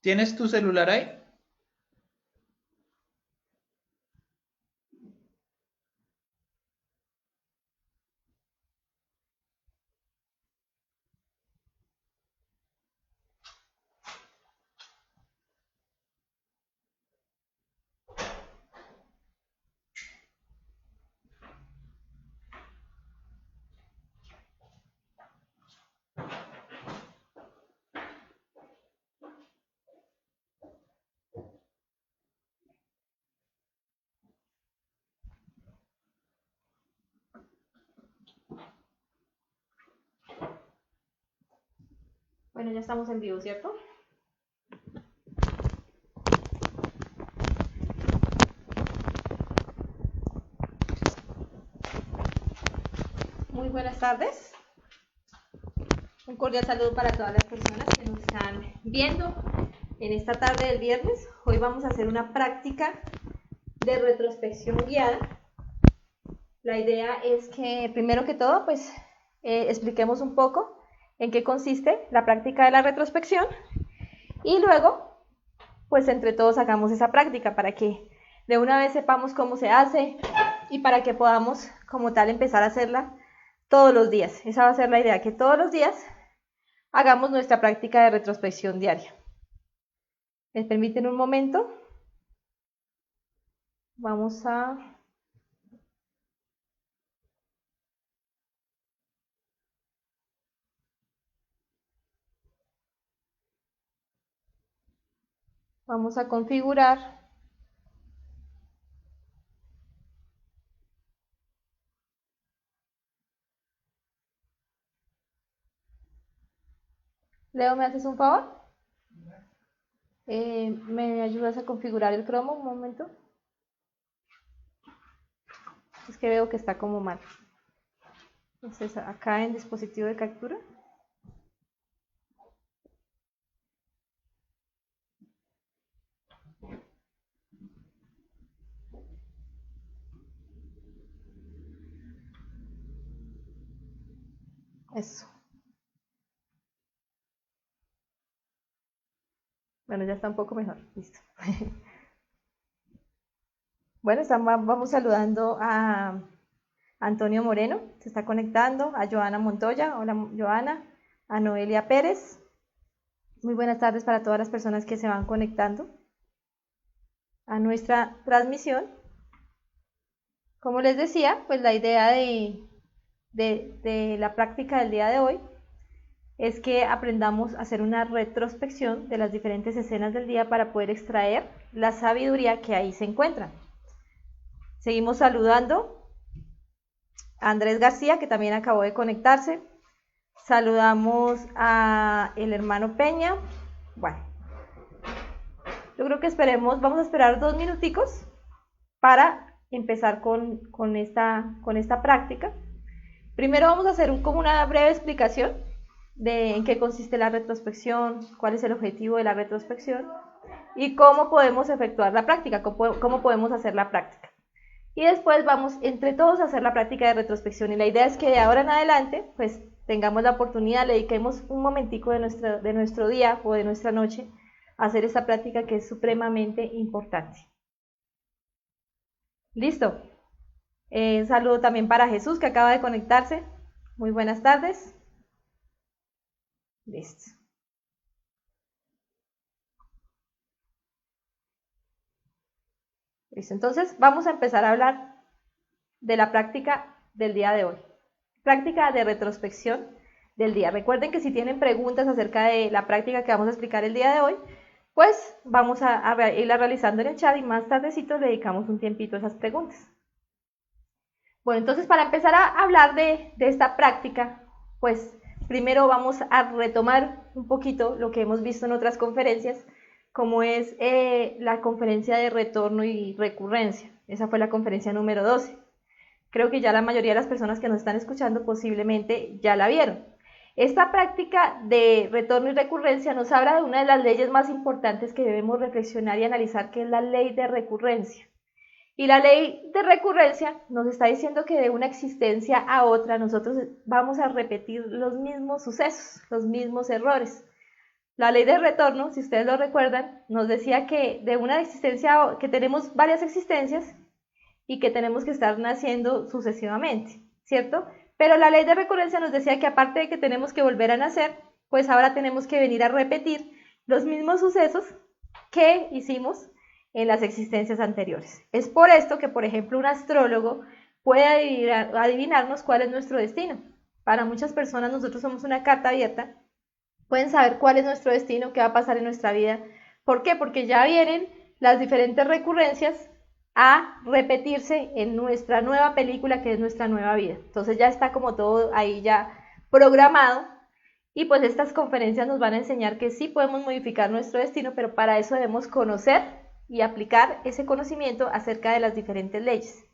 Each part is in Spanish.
¿Tienes tu celular ahí? Bueno, ya estamos en vivo, ¿cierto? Muy buenas tardes. Un cordial saludo para todas las personas que nos están viendo en esta tarde del viernes. Hoy vamos a hacer una práctica de retrospección guiada. La idea es que, primero que todo, pues expliquemos un poco en qué consiste la práctica de la retrospección y luego, pues entre todos hagamos esa práctica para que de una vez sepamos cómo se hace y para que podamos como tal empezar a hacerla todos los días. Esa va a ser la idea, que todos los días hagamos nuestra práctica de retrospección diaria. ¿Me permiten un momento? Vamos a... Vamos a configurar Leo, ¿me haces un favor? ¿Me ayudas a configurar el cromo un momento? Es que veo que está como mal. Entonces, acá en dispositivo de captura. Eso. Bueno, ya está un poco mejor. Listo. Bueno, vamos saludando a Antonio Moreno, se está conectando, a Joana Montoya, hola Joana, a Noelia Pérez. Muy buenas tardes para todas las personas que se van conectando a nuestra transmisión. Como les decía, pues la idea de la práctica del día de hoy es que aprendamos a hacer una retrospección de las diferentes escenas del día para poder extraer la sabiduría que ahí se encuentra. Seguimos saludando a Andrés García, que también acabó de conectarse. Saludamos a el hermano Peña. Bueno, yo creo que esperemos, vamos a esperar 2 minuticos para empezar con esta práctica. Primero vamos a hacer como una breve explicación de en qué consiste la retrospección, cuál es el objetivo de la retrospección y cómo podemos efectuar la práctica, cómo podemos hacer la práctica. Y después vamos entre todos a hacer la práctica de retrospección y la idea es que de ahora en adelante pues tengamos la oportunidad, le dediquemos un momentico de nuestro día o de nuestra noche a hacer esta práctica que es supremamente importante. Listo. Un saludo también para Jesús que acaba de conectarse. Muy buenas tardes. Listo. Listo. Entonces vamos a empezar a hablar de la práctica del día de hoy. Práctica de retrospección del día. Recuerden que si tienen preguntas acerca de la práctica que vamos a explicar el día de hoy, pues vamos a irla realizando en el chat y más tardecito le dedicamos un tiempito a esas preguntas. Bueno, entonces para empezar a hablar de esta práctica, pues primero vamos a retomar un poquito lo que hemos visto en otras conferencias, como es la conferencia de retorno y recurrencia. Esa fue la conferencia número 12. Creo que ya la mayoría de las personas que nos están escuchando posiblemente ya la vieron. Esta práctica de retorno y recurrencia nos habla de una de las leyes más importantes que debemos reflexionar y analizar, que es la ley de recurrencia. Y la ley de recurrencia nos está diciendo que de una existencia a otra nosotros vamos a repetir los mismos sucesos, los mismos errores. La ley del retorno, si ustedes lo recuerdan, nos decía que de una existencia, que tenemos varias existencias y que tenemos que estar naciendo sucesivamente, ¿cierto? Pero la ley de recurrencia nos decía que aparte de que tenemos que volver a nacer, pues ahora tenemos que venir a repetir los mismos sucesos que hicimos en las existencias anteriores. Es por esto que, por ejemplo, un astrólogo puede adivinarnos cuál es nuestro destino. Para muchas personas nosotros somos una carta abierta, pueden saber cuál es nuestro destino, qué va a pasar en nuestra vida. ¿Por qué? Porque ya vienen las diferentes recurrencias a repetirse en nuestra nueva película, que es nuestra nueva vida. Entonces ya está como todo ahí ya programado, y pues estas conferencias nos van a enseñar que sí podemos modificar nuestro destino, pero para eso debemos conocer y aplicar ese conocimiento acerca de las diferentes leyes.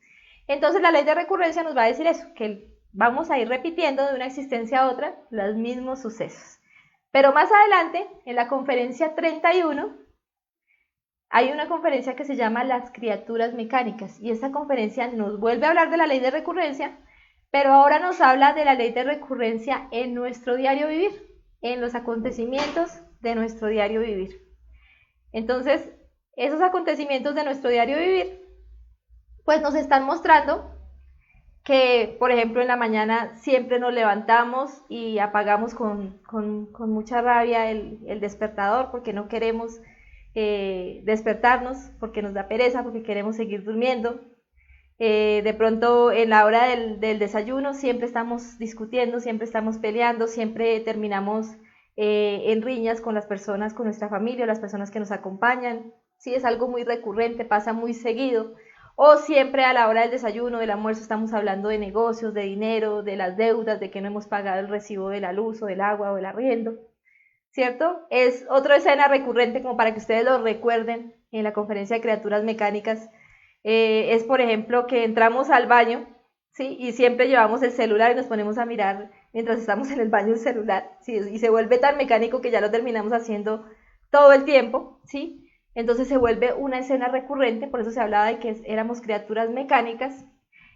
Entonces la ley de recurrencia nos va a decir eso, que vamos a ir repitiendo de una existencia a otra los mismos sucesos. Pero más adelante, en la conferencia 31, hay una conferencia que se llama Las criaturas mecánicas, y esta conferencia nos vuelve a hablar de la ley de recurrencia, pero ahora nos habla de la ley de recurrencia en nuestro diario vivir, en los acontecimientos de nuestro diario vivir. Entonces, esos acontecimientos de nuestro diario vivir, pues nos están mostrando que, por ejemplo, en la mañana siempre nos levantamos y apagamos con mucha rabia el despertador, porque no queremos despertarnos, porque nos da pereza, porque queremos seguir durmiendo. De pronto en la hora del desayuno siempre estamos discutiendo, siempre estamos peleando, siempre terminamos en riñas con las personas, con nuestra familia, las personas que nos acompañan. Sí, es algo muy recurrente, pasa muy seguido. O siempre a la hora del desayuno, del almuerzo, estamos hablando de negocios, de dinero, de las deudas, de que no hemos pagado el recibo de la luz o del agua o del arriendo, ¿cierto? Es otra escena recurrente, como para que ustedes lo recuerden en la conferencia de criaturas mecánicas. Es, por ejemplo, que entramos al baño, ¿sí? Y siempre llevamos el celular y nos ponemos a mirar mientras estamos en el baño el celular, ¿sí? Y se vuelve tan mecánico que ya lo terminamos haciendo todo el tiempo, ¿sí? Entonces se vuelve una escena recurrente, por eso se hablaba de que éramos criaturas mecánicas,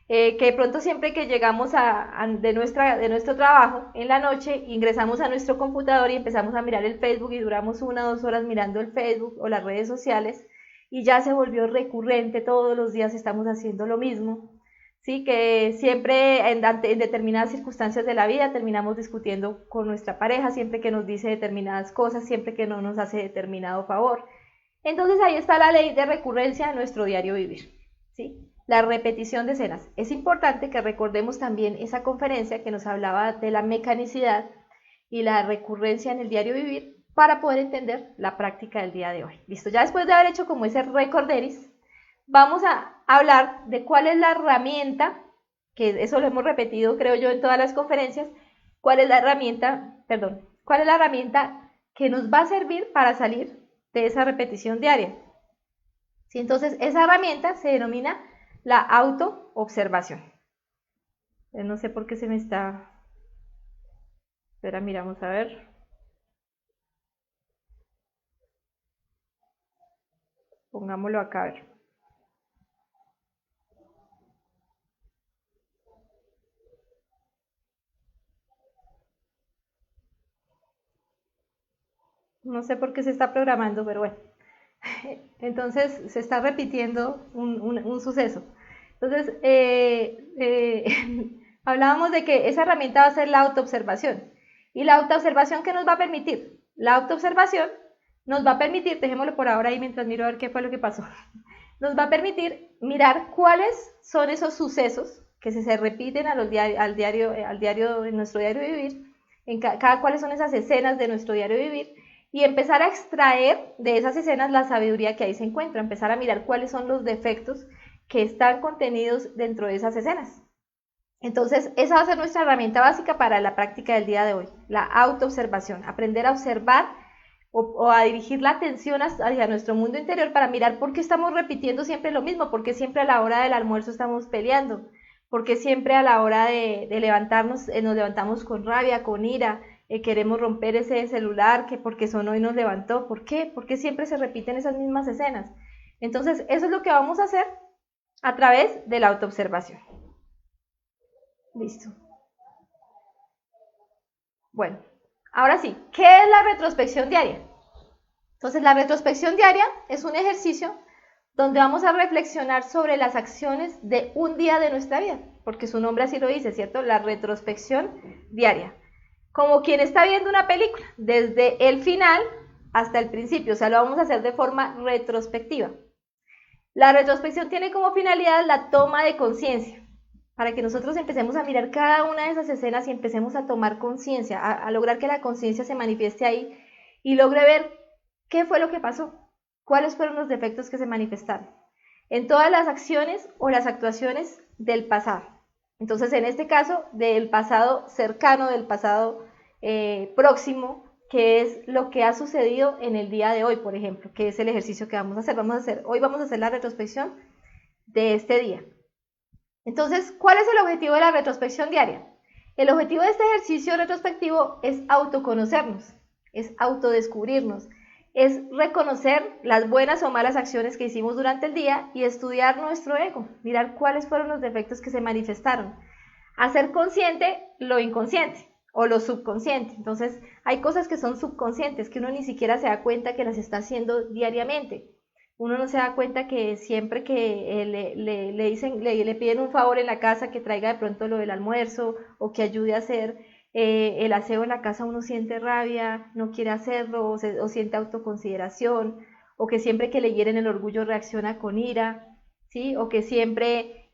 que de pronto siempre que llegamos de nuestro trabajo en la noche, ingresamos a nuestro computador y empezamos a mirar el Facebook y duramos 1 o 2 horas mirando el Facebook o las redes sociales, y ya se volvió recurrente, todos los días estamos haciendo lo mismo, ¿sí? Que siempre en determinadas circunstancias de la vida terminamos discutiendo con nuestra pareja, siempre que nos dice determinadas cosas, siempre que no nos hace determinado favor. Entonces ahí está la ley de recurrencia en nuestro diario vivir, ¿sí? La repetición de escenas. Es importante que recordemos también esa conferencia que nos hablaba de la mecanicidad y la recurrencia en el diario vivir, para poder entender la práctica del día de hoy. Listo, ya después de haber hecho como ese recorderis, vamos a hablar de cuál es la herramienta, que eso lo hemos repetido creo yo en todas las conferencias, cuál es la herramienta que nos va a servir para salir de esa repetición diaria. ¿Sí? Entonces, esa herramienta se denomina la autoobservación. No sé por qué se me está... Espera, miramos a ver. Pongámoslo acá a ver. No sé por qué se está programando, pero bueno. Entonces se está repitiendo un suceso. Entonces, hablábamos de que esa herramienta va a ser la autoobservación. ¿Y la autoobservación qué nos va a permitir? La autoobservación nos va a permitir, dejémoslo por ahora ahí mientras miro a ver qué fue lo que pasó, nos va a permitir mirar cuáles son esos sucesos que se repiten en nuestro diario vivir, cuáles son esas escenas de nuestro diario vivir, y empezar a extraer de esas escenas la sabiduría que ahí se encuentra, empezar a mirar cuáles son los defectos que están contenidos dentro de esas escenas. Entonces, esa va a ser nuestra herramienta básica para la práctica del día de hoy, la autoobservación, aprender a observar o a dirigir la atención hacia nuestro mundo interior para mirar por qué estamos repitiendo siempre lo mismo, por qué siempre a la hora del almuerzo estamos peleando, por qué siempre a la hora de levantarnos nos levantamos con rabia, con ira, queremos romper ese celular, que porque sonó y nos levantó. ¿Por qué? Porque siempre se repiten esas mismas escenas. Entonces, eso es lo que vamos a hacer a través de la autoobservación. Listo. Bueno, Ahora sí, ¿qué es la retrospección diaria? Entonces, la retrospección diaria es un ejercicio donde vamos a reflexionar sobre las acciones de un día de nuestra vida, porque su nombre así lo dice, ¿cierto? La retrospección diaria. Como quien está viendo una película, desde el final hasta el principio, o sea, lo vamos a hacer de forma retrospectiva. La retrospección tiene como finalidad la toma de conciencia, para que nosotros empecemos a mirar cada una de esas escenas y empecemos a tomar conciencia, a lograr que la conciencia se manifieste ahí y logre ver qué fue lo que pasó, cuáles fueron los defectos que se manifestaron en todas las acciones o las actuaciones del pasado. Entonces, en este caso, del pasado cercano, del pasado próximo, que es lo que ha sucedido en el día de hoy, por ejemplo, que es el ejercicio que vamos a hacer. Hoy vamos a hacer la retrospección de este día. Entonces, ¿cuál es el objetivo de la retrospección diaria? El objetivo de este ejercicio retrospectivo es autoconocernos, es autodescubrirnos, es reconocer las buenas o malas acciones que hicimos durante el día y estudiar nuestro ego, mirar cuáles fueron los defectos que se manifestaron, hacer consciente lo inconsciente o lo subconsciente. Entonces, hay cosas que son subconscientes, que uno ni siquiera se da cuenta que las está haciendo diariamente. Uno no se da cuenta que siempre que le piden un favor en la casa, que traiga de pronto lo del almuerzo o que ayude a hacer el aseo en la casa, uno siente rabia, no quiere hacerlo o siente autoconsideración, o que siempre que le hieren el orgullo reacciona con ira, ¿sí? O que siempre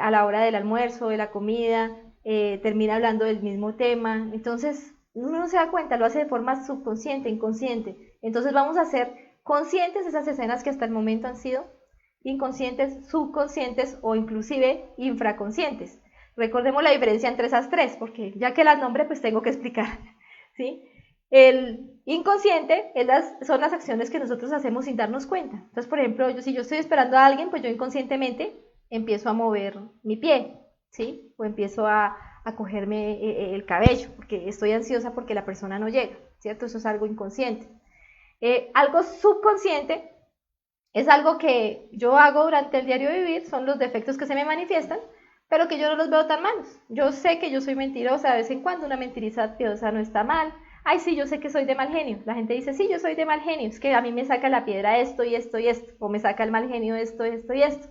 a la hora del almuerzo, de la comida, termina hablando del mismo tema. Entonces uno no se da cuenta, lo hace de forma subconsciente, inconsciente. Entonces vamos a hacer conscientes esas escenas que hasta el momento han sido inconscientes, subconscientes o inclusive infraconscientes. Recordemos la diferencia entre esas tres, porque ya que las nombré, pues tengo que explicar, ¿sí? El inconsciente son las acciones que nosotros hacemos sin darnos cuenta. Entonces, por ejemplo, si yo estoy esperando a alguien, pues yo inconscientemente empiezo a mover mi pie, ¿sí? O empiezo a cogerme el cabello, porque estoy ansiosa porque la persona no llega, ¿cierto? Eso es algo inconsciente. Algo subconsciente es algo que yo hago durante el diario vivir, son los defectos que se me manifiestan, pero que yo no los veo tan malos. Yo sé que yo soy mentirosa de vez en cuando, una mentiriza piadosa no está mal. Ay, sí, yo sé que soy de mal genio. La gente dice, sí, yo soy de mal genio, es que a mí me saca la piedra esto y esto y esto, o me saca el mal genio esto, esto y esto.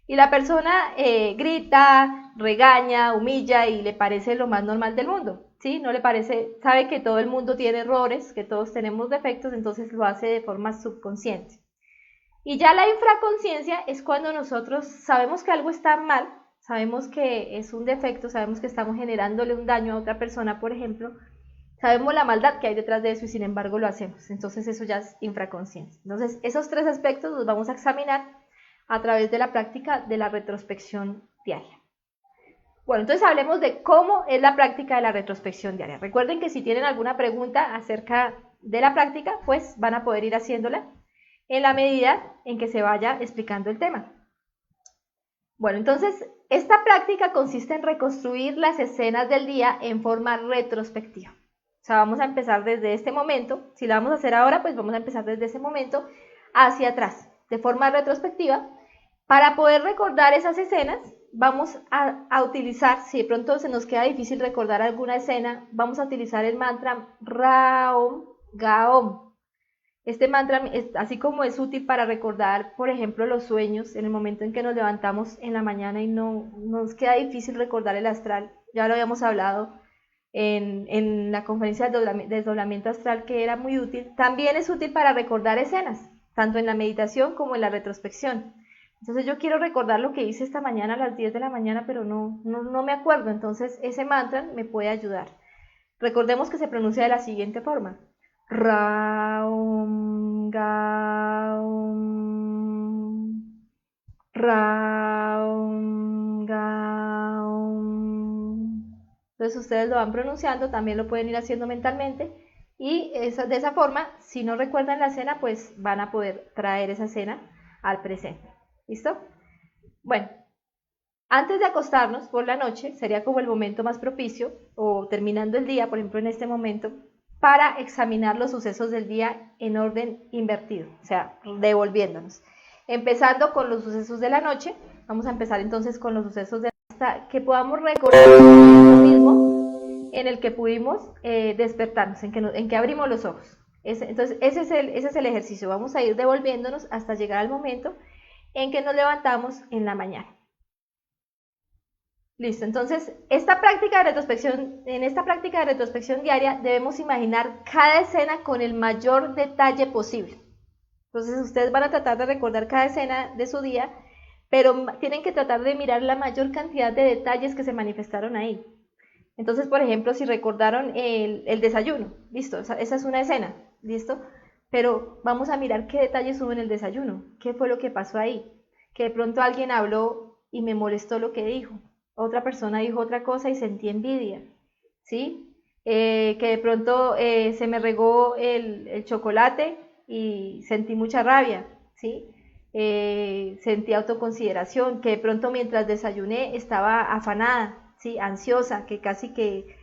Y la persona grita, regaña, humilla y le parece lo más normal del mundo, ¿sí? No le parece, sabe que todo el mundo tiene errores, que todos tenemos defectos, entonces lo hace de forma subconsciente. Y ya la infraconsciencia es cuando nosotros sabemos que algo está mal, sabemos que es un defecto, sabemos que estamos generándole un daño a otra persona, por ejemplo, sabemos la maldad que hay detrás de eso y sin embargo lo hacemos. Entonces eso ya es infraconsciencia. Entonces esos tres aspectos los vamos a examinar a través de la práctica de la retrospección diaria. Bueno, entonces hablemos de cómo es la práctica de la retrospección diaria. Recuerden que si tienen alguna pregunta acerca de la práctica, pues van a poder ir haciéndola en la medida en que se vaya explicando el tema. Bueno, entonces esta práctica consiste en reconstruir las escenas del día en forma retrospectiva. O sea, vamos a empezar desde este momento. Si la vamos a hacer ahora, pues vamos a empezar desde ese momento hacia atrás, de forma retrospectiva. Para poder recordar esas escenas, vamos a utilizar, si de pronto se nos queda difícil recordar alguna escena, vamos a utilizar el mantra Raom Gaom. Este mantra, así como es útil para recordar, por ejemplo, los sueños, en el momento en que nos levantamos en la mañana y no nos queda difícil recordar el astral, ya lo habíamos hablado en la conferencia de desdoblamiento astral, que era muy útil. También es útil para recordar escenas, tanto en la meditación como en la retrospección. Entonces yo quiero recordar lo que hice esta mañana a las 10 de la mañana, pero no me acuerdo, entonces ese mantra me puede ayudar. Recordemos que se pronuncia de la siguiente forma: Raum Gaum, Raum Gaum. Entonces ustedes lo van pronunciando, también lo pueden ir haciendo mentalmente y de esa forma, si no recuerdan la escena, pues van a poder traer esa escena al presente. ¿Listo? Bueno, antes de acostarnos por la noche, sería como el momento más propicio, o terminando el día, por ejemplo en este momento, para examinar los sucesos del día en orden invertido, o sea, devolviéndonos. Empezando con los sucesos de la noche, vamos a empezar entonces con los sucesos de hasta que podamos recordar lo mismo en el que pudimos despertarnos, en que abrimos los ojos. Entonces, ese es el ejercicio. Vamos a ir devolviéndonos hasta llegar al momento en que nos levantamos en la mañana. Listo, entonces, en esta práctica de retrospección diaria debemos imaginar cada escena con el mayor detalle posible. Entonces, ustedes van a tratar de recordar cada escena de su día, pero tienen que tratar de mirar la mayor cantidad de detalles que se manifestaron ahí. Entonces, por ejemplo, si recordaron el desayuno, listo, esa es una escena, listo, pero vamos a mirar qué detalles hubo en el desayuno, qué fue lo que pasó ahí, que de pronto alguien habló y me molestó lo que dijo, otra persona dijo otra cosa y sentí envidia, ¿sí? Que de pronto se me regó el chocolate y sentí mucha rabia, ¿sí? Sentí autoconsideración, que de pronto mientras desayuné estaba afanada, ¿sí? Ansiosa, que casi que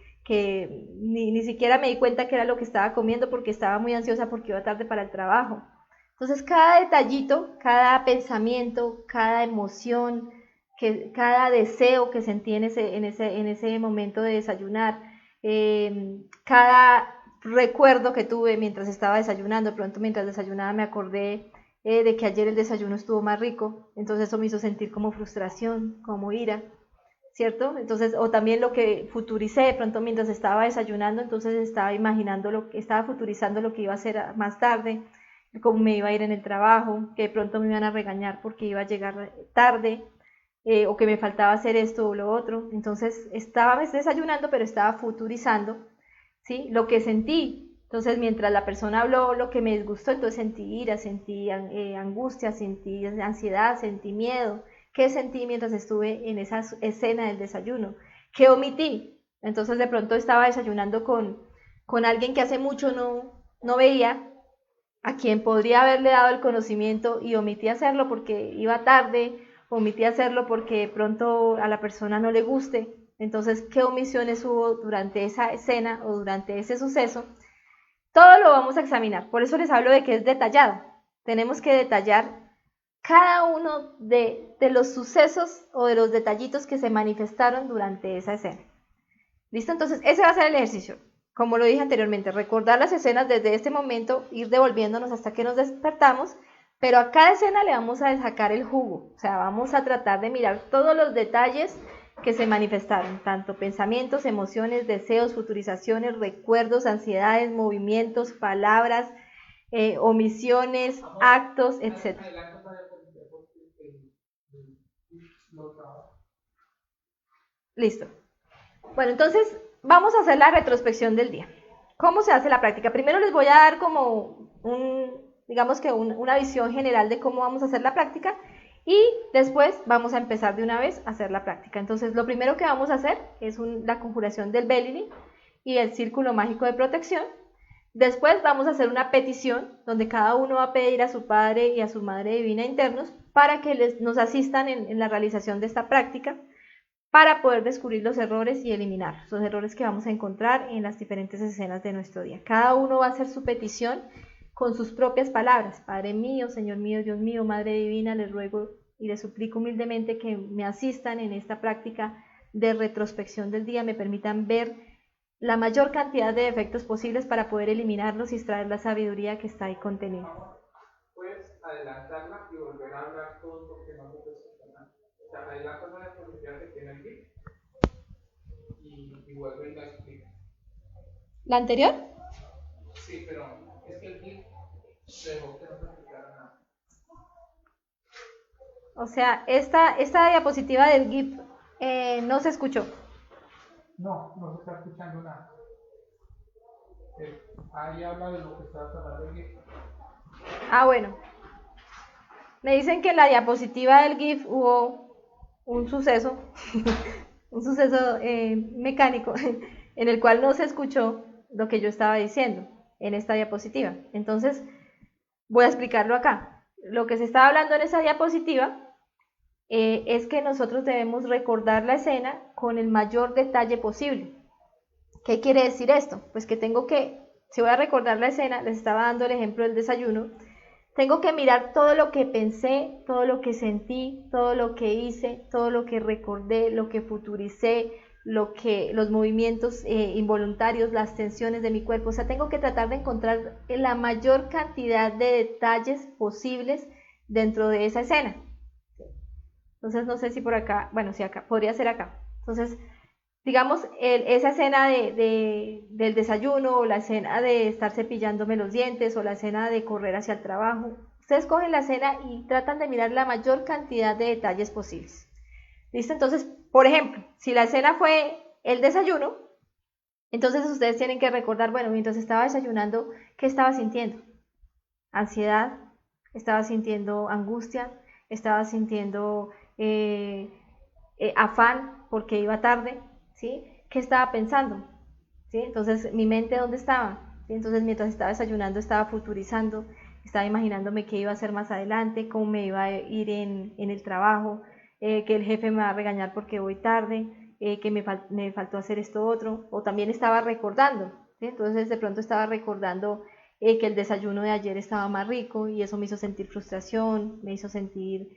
ni siquiera me di cuenta que era lo que estaba comiendo porque estaba muy ansiosa porque iba tarde para el trabajo. Entonces cada detallito, cada pensamiento, cada emoción, cada deseo que sentí en ese momento de desayunar, cada recuerdo que tuve mientras estaba desayunando, de pronto mientras desayunaba me acordé de que ayer el desayuno estuvo más rico, entonces eso me hizo sentir como frustración, como ira, ¿cierto? Entonces, o también lo que futuricé de pronto mientras estaba desayunando, entonces estaba estaba futurizando lo que iba a hacer más tarde, cómo me iba a ir en el trabajo, que de pronto me iban a regañar porque iba a llegar tarde, o que me faltaba hacer esto o lo otro. Entonces estaba desayunando, pero estaba futurizando, ¿sí? Lo que sentí. Entonces mientras la persona habló lo que me disgustó, entonces sentí ira, sentí angustia, sentí ansiedad, sentí miedo. ¿Qué sentí mientras estuve en esa escena del desayuno? ¿Qué omití? Entonces de pronto estaba desayunando con alguien que hace mucho no veía, a quien podría haberle dado el conocimiento y omití hacerlo porque iba tarde, omití hacerlo porque de pronto a la persona no le guste. Entonces, ¿qué omisiones hubo durante esa escena o durante ese suceso? Todo lo vamos a examinar. Por eso les hablo de que es detallado. Tenemos que detallar cada uno de los sucesos o de los detallitos que se manifestaron durante esa escena. ¿Listo? Entonces, ese va a ser el ejercicio. Como lo dije anteriormente, recordar las escenas desde este momento, ir devolviéndonos hasta que nos despertamos, pero a cada escena le vamos a sacar el jugo, o sea, vamos a tratar de mirar todos los detalles que se manifestaron, tanto pensamientos, emociones, deseos, futurizaciones, recuerdos, ansiedades, movimientos, palabras, omisiones, actos, etc. Listo. Bueno, entonces vamos a hacer la retrospección del día. ¿Cómo se hace la práctica? Primero les voy a dar como una visión general de cómo vamos a hacer la práctica y después vamos a empezar de una vez a hacer la práctica. Entonces, lo primero que vamos a hacer es la conjuración del Belili y el círculo mágico de protección. Después vamos a hacer una petición donde cada uno va a pedir a su Padre y a su Madre Divina internos para que nos asistan en la realización de esta práctica, para poder descubrir los errores y eliminar los errores que vamos a encontrar en las diferentes escenas de nuestro día. Cada uno va a hacer su petición con sus propias palabras. Padre mío, Señor mío, Dios mío, Madre Divina, les ruego y les suplico humildemente que me asistan en esta práctica de retrospección del día, me permitan ver la mayor cantidad de defectos posibles para poder eliminarlos y extraer la sabiduría que está ahí contenida. Puedes adelantarla y volver a hablar todo porque no se te escucha nada. O sea, adelanta la diapositiva que tiene el GIF y vuelve y la explica. ¿La anterior? Sí, pero es que el GIF dejó que no se explicara nada. O sea, esta diapositiva del GIF no se escuchó. No se está escuchando nada. Ahí habla de lo que estabas hablando del GIF. Ah, bueno. Me dicen que en la diapositiva del GIF hubo un suceso, un suceso mecánico en el cual no se escuchó lo que yo estaba diciendo en esta diapositiva. Entonces, voy a explicarlo acá. Lo que se estaba hablando en esa diapositiva es que nosotros debemos recordar la escena con el mayor detalle posible. ¿Qué quiere decir esto? Pues que si voy a recordar la escena, les estaba dando el ejemplo del desayuno, tengo que mirar todo lo que pensé, todo lo que sentí, todo lo que hice, todo lo que recordé, lo que futuricé, los movimientos involuntarios, las tensiones de mi cuerpo. O sea, tengo que tratar de encontrar la mayor cantidad de detalles posibles dentro de esa escena. Entonces, no sé si por acá, bueno, sí, acá, podría ser acá. Entonces, digamos, esa escena del desayuno, o la escena de estar cepillándome los dientes, o la escena de correr hacia el trabajo. Ustedes cogen la escena y tratan de mirar la mayor cantidad de detalles posibles. ¿Listo? Entonces, por ejemplo, si la escena fue el desayuno, entonces ustedes tienen que recordar, bueno, mientras estaba desayunando, ¿qué estaba sintiendo? Ansiedad, estaba sintiendo angustia, estaba sintiendo afán porque iba tarde, ¿sí? ¿Qué estaba pensando? ¿Sí? Entonces, mi mente, ¿dónde estaba? ¿Sí? Entonces, mientras estaba desayunando, estaba futurizando, estaba imaginándome qué iba a hacer más adelante, cómo me iba a ir en el trabajo, que el jefe me va a regañar porque voy tarde, que me faltó hacer esto otro, o también estaba recordando, ¿sí? Entonces de pronto estaba recordando que el desayuno de ayer estaba más rico y eso me hizo sentir frustración, me hizo sentir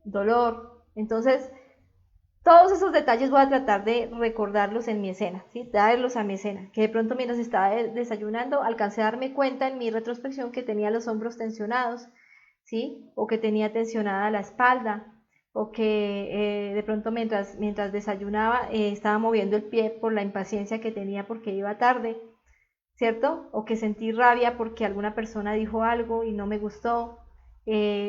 dolor. Entonces, todos esos detalles voy a tratar de recordarlos en mi escena, ¿sí? Traerlos a mi escena, que de pronto mientras estaba desayunando alcancé a darme cuenta en mi retrospección que tenía los hombros tensionados, ¿sí? O que tenía tensionada la espalda, o que de pronto mientras desayunaba estaba moviendo el pie por la impaciencia que tenía porque iba tarde, ¿cierto? O que sentí rabia porque alguna persona dijo algo y no me gustó,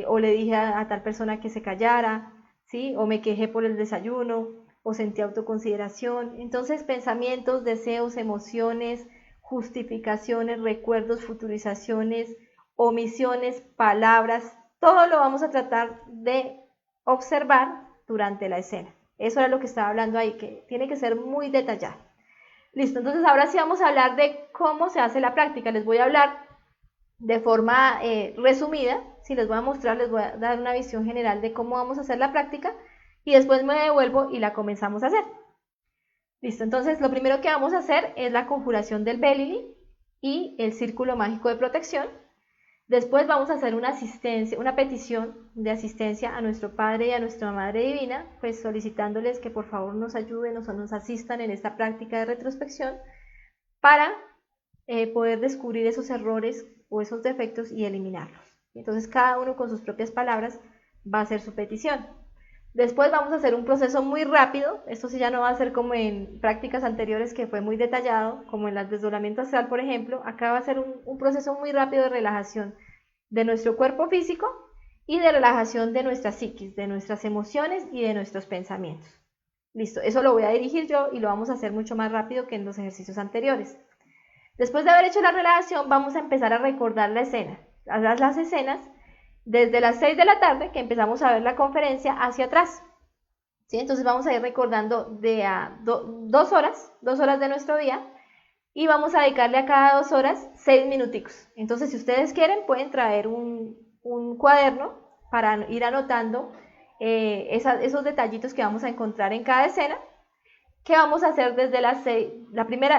o le dije a tal persona que se callara, ¿sí? O me quejé por el desayuno, o sentí autoconsideración. Entonces, pensamientos, deseos, emociones, justificaciones, recuerdos, futurizaciones, omisiones, palabras, todo lo vamos a tratar de observar durante la escena. Eso era lo que estaba hablando ahí, que tiene que ser muy detallado. Listo, entonces ahora sí vamos a hablar de cómo se hace la práctica. Les voy a hablar de forma resumida, si les voy a mostrar, les voy a dar una visión general de cómo vamos a hacer la práctica y después me devuelvo y la comenzamos a hacer. Listo, entonces lo primero que vamos a hacer es la conjuración del Belili y el círculo mágico de protección. Después vamos a hacer una petición de asistencia a nuestro Padre y a nuestra Madre Divina, pues solicitándoles que por favor nos ayuden o nos asistan en esta práctica de retrospección para poder descubrir esos errores o esos defectos y eliminarlos. Entonces cada uno con sus propias palabras va a hacer su petición. Después vamos a hacer un proceso muy rápido, esto sí ya no va a ser como en prácticas anteriores que fue muy detallado, como en el desdoblamiento astral por ejemplo, acá va a ser un proceso muy rápido de relajación de nuestro cuerpo físico y de relajación de nuestra psiquis, de nuestras emociones y de nuestros pensamientos. Listo, eso lo voy a dirigir yo y lo vamos a hacer mucho más rápido que en los ejercicios anteriores. Después de haber hecho la relajación, vamos a empezar a recordar la escena, las escenas, desde las 6 de la tarde, que empezamos a ver la conferencia, hacia atrás. ¿Sí? Entonces vamos a ir recordando de a 2 horas de nuestro día, y vamos a dedicarle a cada 2 horas 6 minuticos. Entonces, si ustedes quieren, pueden traer un cuaderno para ir anotando esos detallitos que vamos a encontrar en cada escena, que vamos a hacer desde las 6, el primer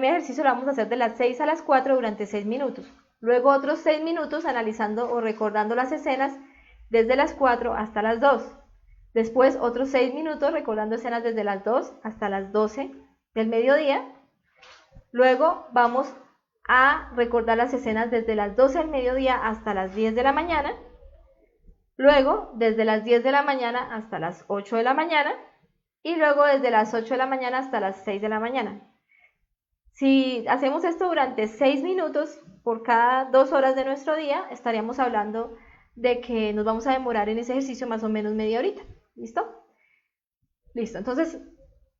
ejercicio lo vamos a hacer de las 6 a las 4 durante 6 minutos. Luego otros 6 minutos analizando o recordando las escenas desde las 4 hasta las 2. Después otros 6 minutos recordando escenas desde las 2 hasta las 12 del mediodía. Luego vamos a recordar las escenas desde las 12 del mediodía hasta las 10 de la mañana. Luego desde las 10 de la mañana hasta las 8 de la mañana. Y luego desde las 8 de la mañana hasta las 6 de la mañana. Si hacemos esto durante 6 minutos por cada 2 horas de nuestro día, estaríamos hablando de que nos vamos a demorar en ese ejercicio más o menos media horita. ¿Listo? Listo, entonces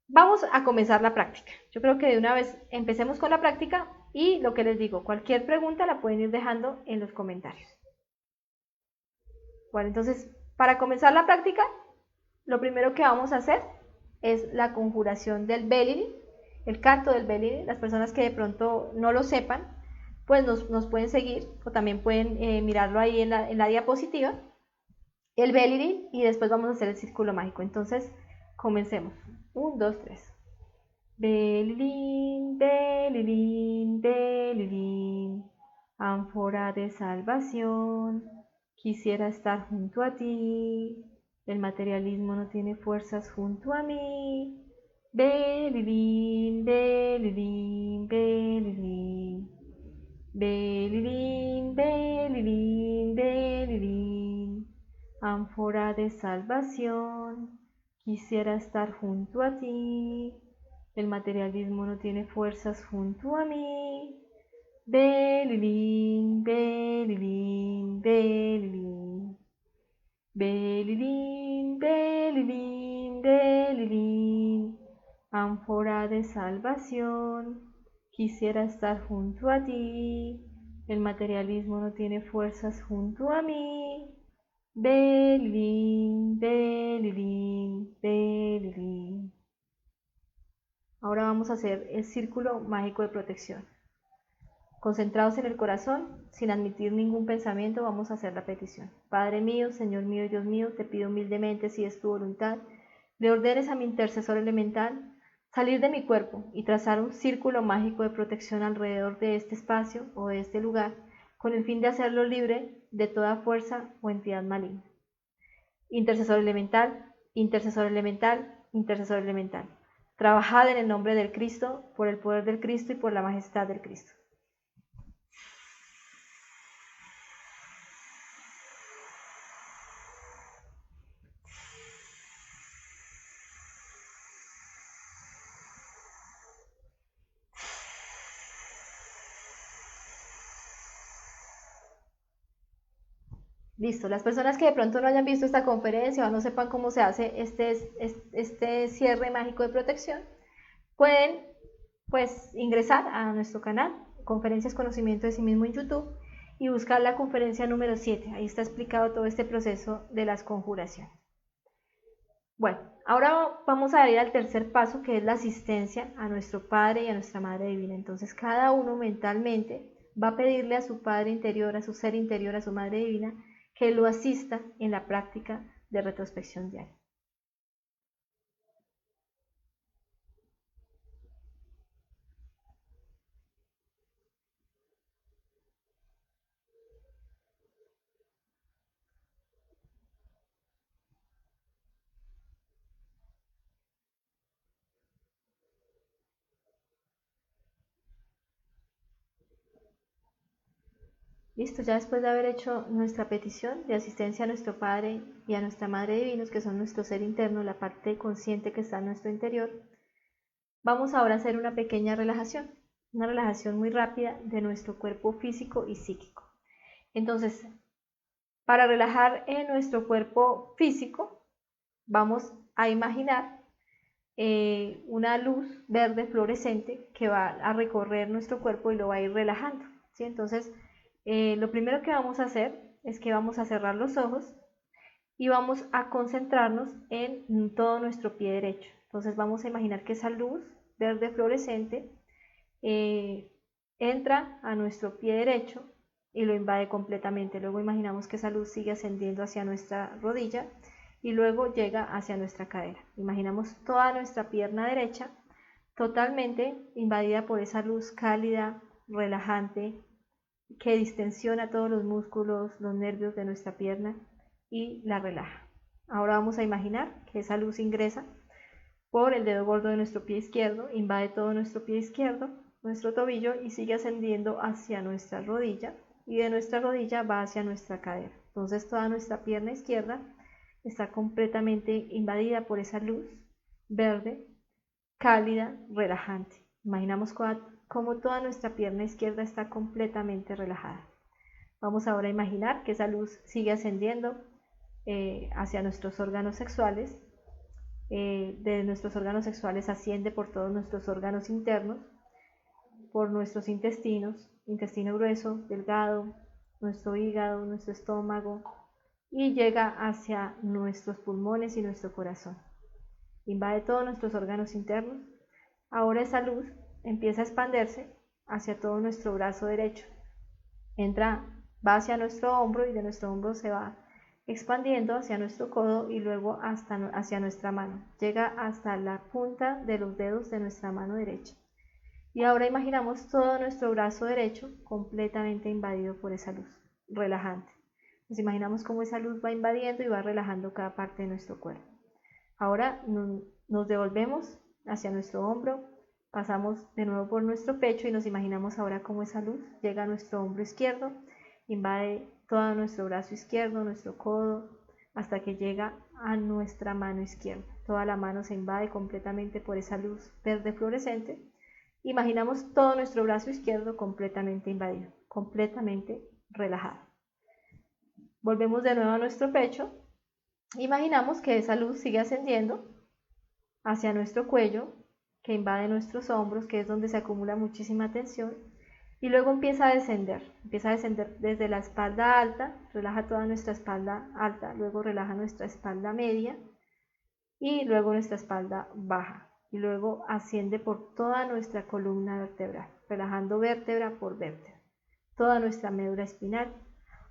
vamos a comenzar la práctica. Yo creo que de una vez empecemos con la práctica y lo que les digo, cualquier pregunta la pueden ir dejando en los comentarios. Bueno, entonces para comenzar la práctica, lo primero que vamos a hacer es la conjuración del Belili, el canto del Belili. Las personas que de pronto no lo sepan, pues nos pueden seguir o también pueden mirarlo ahí en la diapositiva, el Belili, y después vamos a hacer el círculo mágico. Entonces, comencemos. 1, 2, 3. Belilín, belilín, belilín, ánfora de salvación, quisiera estar junto a ti. El materialismo no tiene fuerzas junto a mí. Belilín, belilín, belilín. Belilín, belilín, belilín. Ánfora de salvación, quisiera estar junto a ti. El materialismo no tiene fuerzas junto a mí. Belilín, belilín, belilín. Belilín, belilín, belilín. Ánfora de salvación, quisiera estar junto a ti. El materialismo no tiene fuerzas junto a mí. Belilín, belilín, belilín. Ahora vamos a hacer el círculo mágico de protección. Concentrados en el corazón, sin admitir ningún pensamiento, vamos a hacer la petición. Padre mío, Señor mío y Dios mío, te pido humildemente, si es tu voluntad, le ordenes a mi intercesor elemental salir de mi cuerpo y trazar un círculo mágico de protección alrededor de este espacio o de este lugar, con el fin de hacerlo libre de toda fuerza o entidad maligna. Intercesor elemental, intercesor elemental, intercesor elemental. Trabajad en el nombre del Cristo, por el poder del Cristo y por la majestad del Cristo. Listo, las personas que de pronto no hayan visto esta conferencia o no sepan cómo se hace este cierre mágico de protección, pueden pues ingresar a nuestro canal, Conferencias Conocimiento de Sí Mismo en YouTube, y buscar la conferencia número 7. Ahí está explicado todo este proceso de las conjuraciones. Bueno, ahora vamos a ir al tercer paso, que es la asistencia a nuestro Padre y a nuestra Madre Divina. Entonces cada uno mentalmente va a pedirle a su Padre interior, a su ser interior, a su Madre Divina, que lo asista en la práctica de retrospección diaria. Listo, ya después de haber hecho nuestra petición de asistencia a nuestro Padre y a nuestra Madre Divinos, que son nuestro ser interno, la parte consciente que está en nuestro interior, vamos ahora a hacer una pequeña relajación muy rápida de nuestro cuerpo físico y psíquico. Entonces, para relajar en nuestro cuerpo físico, vamos a imaginar una luz verde fluorescente que va a recorrer nuestro cuerpo y lo va a ir relajando, ¿sí? Entonces, lo primero que vamos a hacer es que vamos a cerrar los ojos y vamos a concentrarnos en todo nuestro pie derecho. Entonces vamos a imaginar que esa luz verde fluorescente entra a nuestro pie derecho y lo invade completamente. Luego imaginamos que esa luz sigue ascendiendo hacia nuestra rodilla y luego llega hacia nuestra cadera. Imaginamos toda nuestra pierna derecha totalmente invadida por esa luz cálida, relajante, que distensiona todos los músculos, los nervios de nuestra pierna y la relaja. Ahora vamos a imaginar que esa luz ingresa por el dedo gordo de nuestro pie izquierdo, invade todo nuestro pie izquierdo, nuestro tobillo, y sigue ascendiendo hacia nuestra rodilla, y de nuestra rodilla va hacia nuestra cadera. Entonces toda nuestra pierna izquierda está completamente invadida por esa luz verde, cálida, relajante. Imaginamos cómo toda nuestra pierna izquierda está completamente relajada. Vamos ahora a imaginar que esa luz sigue ascendiendo hacia nuestros órganos sexuales. De nuestros órganos sexuales asciende por todos nuestros órganos internos, por nuestros intestinos, intestino grueso, delgado, nuestro hígado, nuestro estómago, y llega hacia nuestros pulmones y nuestro corazón. Invade todos nuestros órganos internos. Ahora esa luz empieza a expandirse hacia todo nuestro brazo derecho. Va hacia nuestro hombro y de nuestro hombro se va expandiendo hacia nuestro codo y luego hacia nuestra mano. Llega hasta la punta de los dedos de nuestra mano derecha. Y ahora imaginamos todo nuestro brazo derecho completamente invadido por esa luz relajante. Nos imaginamos cómo esa luz va invadiendo y va relajando cada parte de nuestro cuerpo. Ahora nos devolvemos hacia nuestro hombro, pasamos de nuevo por nuestro pecho y nos imaginamos ahora cómo esa luz llega a nuestro hombro izquierdo, invade todo nuestro brazo izquierdo, nuestro codo, hasta que llega a nuestra mano izquierda. Toda la mano se invade completamente por esa luz verde fluorescente. Imaginamos todo nuestro brazo izquierdo completamente invadido, completamente relajado. Volvemos de nuevo a nuestro pecho. Imaginamos que esa luz sigue ascendiendo hacia nuestro cuello, que invade nuestros hombros, que es donde se acumula muchísima tensión, y luego empieza a descender desde la espalda alta, relaja toda nuestra espalda alta, luego relaja nuestra espalda media y luego nuestra espalda baja, y luego asciende por toda nuestra columna vertebral, relajando vértebra por vértebra, toda nuestra médula espinal,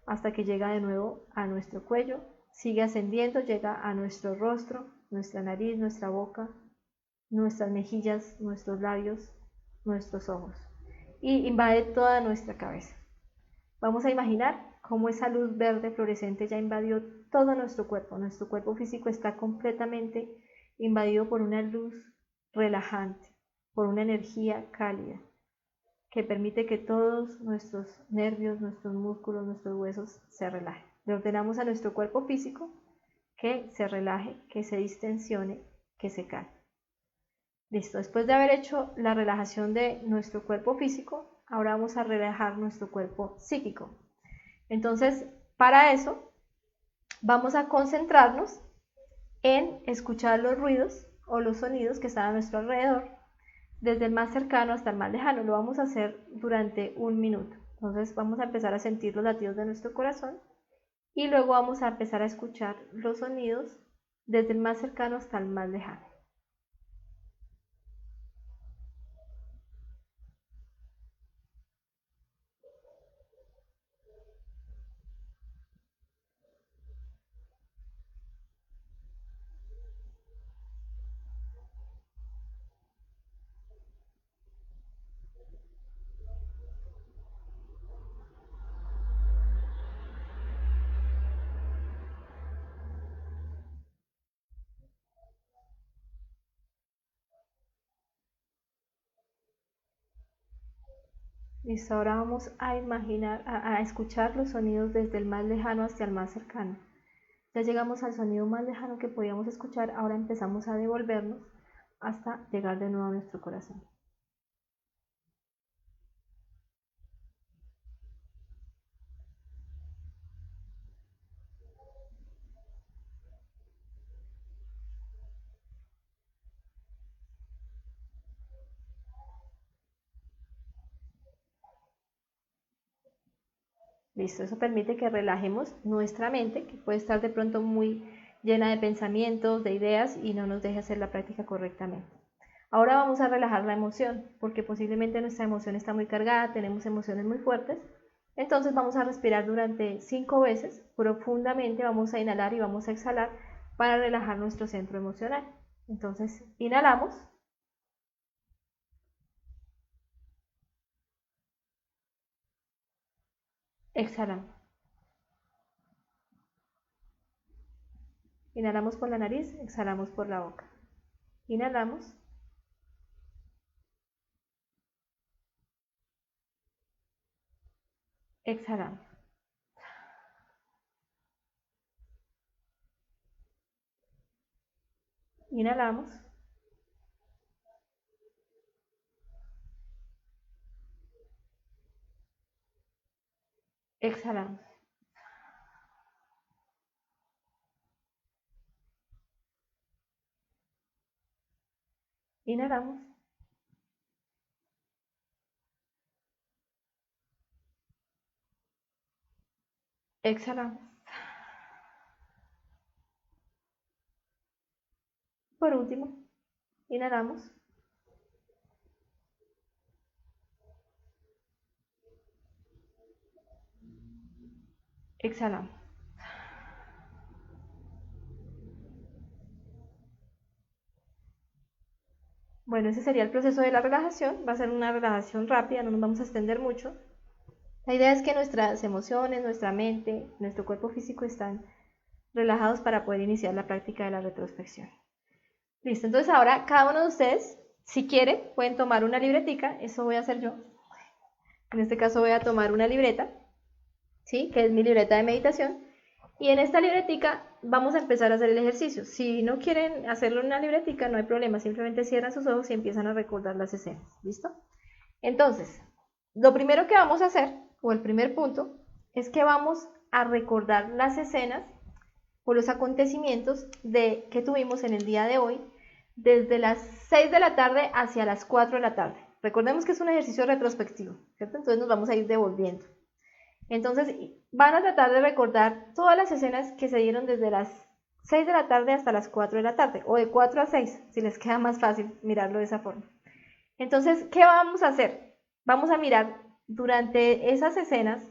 hasta que llega de nuevo a nuestro cuello, sigue ascendiendo, llega a nuestro rostro, nuestra nariz, nuestra boca, nuestras mejillas, nuestros labios, nuestros ojos, y invade toda nuestra cabeza. Vamos a imaginar cómo esa luz verde fluorescente ya invadió todo nuestro cuerpo físico está completamente invadido por una luz relajante, por una energía cálida, que permite que todos nuestros nervios, nuestros músculos, nuestros huesos se relajen. Le ordenamos a nuestro cuerpo físico que se relaje, que se distensione, que se calme. Listo, después de haber hecho la relajación de nuestro cuerpo físico, ahora vamos a relajar nuestro cuerpo psíquico. Entonces, para eso, vamos a concentrarnos en escuchar los ruidos o los sonidos que están a nuestro alrededor, desde el más cercano hasta el más lejano. Lo vamos a hacer durante 1 minuto. Entonces, vamos a empezar a sentir los latidos de nuestro corazón y luego vamos a empezar a escuchar los sonidos desde el más cercano hasta el más lejano. Listo, ahora vamos a imaginar, a escuchar los sonidos desde el más lejano hacia el más cercano. Ya llegamos al sonido más lejano que podíamos escuchar, ahora empezamos a devolvernos hasta llegar de nuevo a nuestro corazón. Listo, eso permite que relajemos nuestra mente, que puede estar de pronto muy llena de pensamientos, de ideas y no nos deje hacer la práctica correctamente. Ahora vamos a relajar la emoción, porque posiblemente nuestra emoción está muy cargada, tenemos emociones muy fuertes. Entonces vamos a respirar durante 5 veces profundamente, vamos a inhalar y vamos a exhalar para relajar nuestro centro emocional. Entonces inhalamos. Exhalamos. Inhalamos por la nariz, exhalamos por la boca. Inhalamos. Exhalamos. Inhalamos. Exhalamos. Inhalamos. Exhalamos. Por último, inhalamos. Exhalamos. Bueno, ese sería el proceso de la relajación. Va a ser una relajación rápida, no nos vamos a extender mucho. La idea es que nuestras emociones, nuestra mente, nuestro cuerpo físico están relajados para poder iniciar la práctica de la retrospección. Listo, entonces ahora cada uno de ustedes, si quieren, pueden tomar una libretica, eso voy a hacer yo. En este caso voy a tomar una libreta, ¿sí? Que es mi libreta de meditación. Y en esta libretica vamos a empezar a hacer el ejercicio. Si no quieren hacerlo en una libretica, no hay problema, simplemente cierran sus ojos y empiezan a recordar las escenas, ¿listo? Entonces, lo primero que vamos a hacer, o el primer punto, es que vamos a recordar las escenas o los acontecimientos que tuvimos en el día de hoy, desde las 6 de la tarde hacia las 4 de la tarde. Recordemos que es un ejercicio retrospectivo, ¿cierto? Entonces nos vamos a ir devolviendo. Entonces van a tratar de recordar todas las escenas que se dieron desde las 6 de la tarde hasta las 4 de la tarde, o de 4 a 6, si les queda más fácil mirarlo de esa forma. Entonces, ¿qué vamos a hacer? Vamos a mirar durante esas escenas,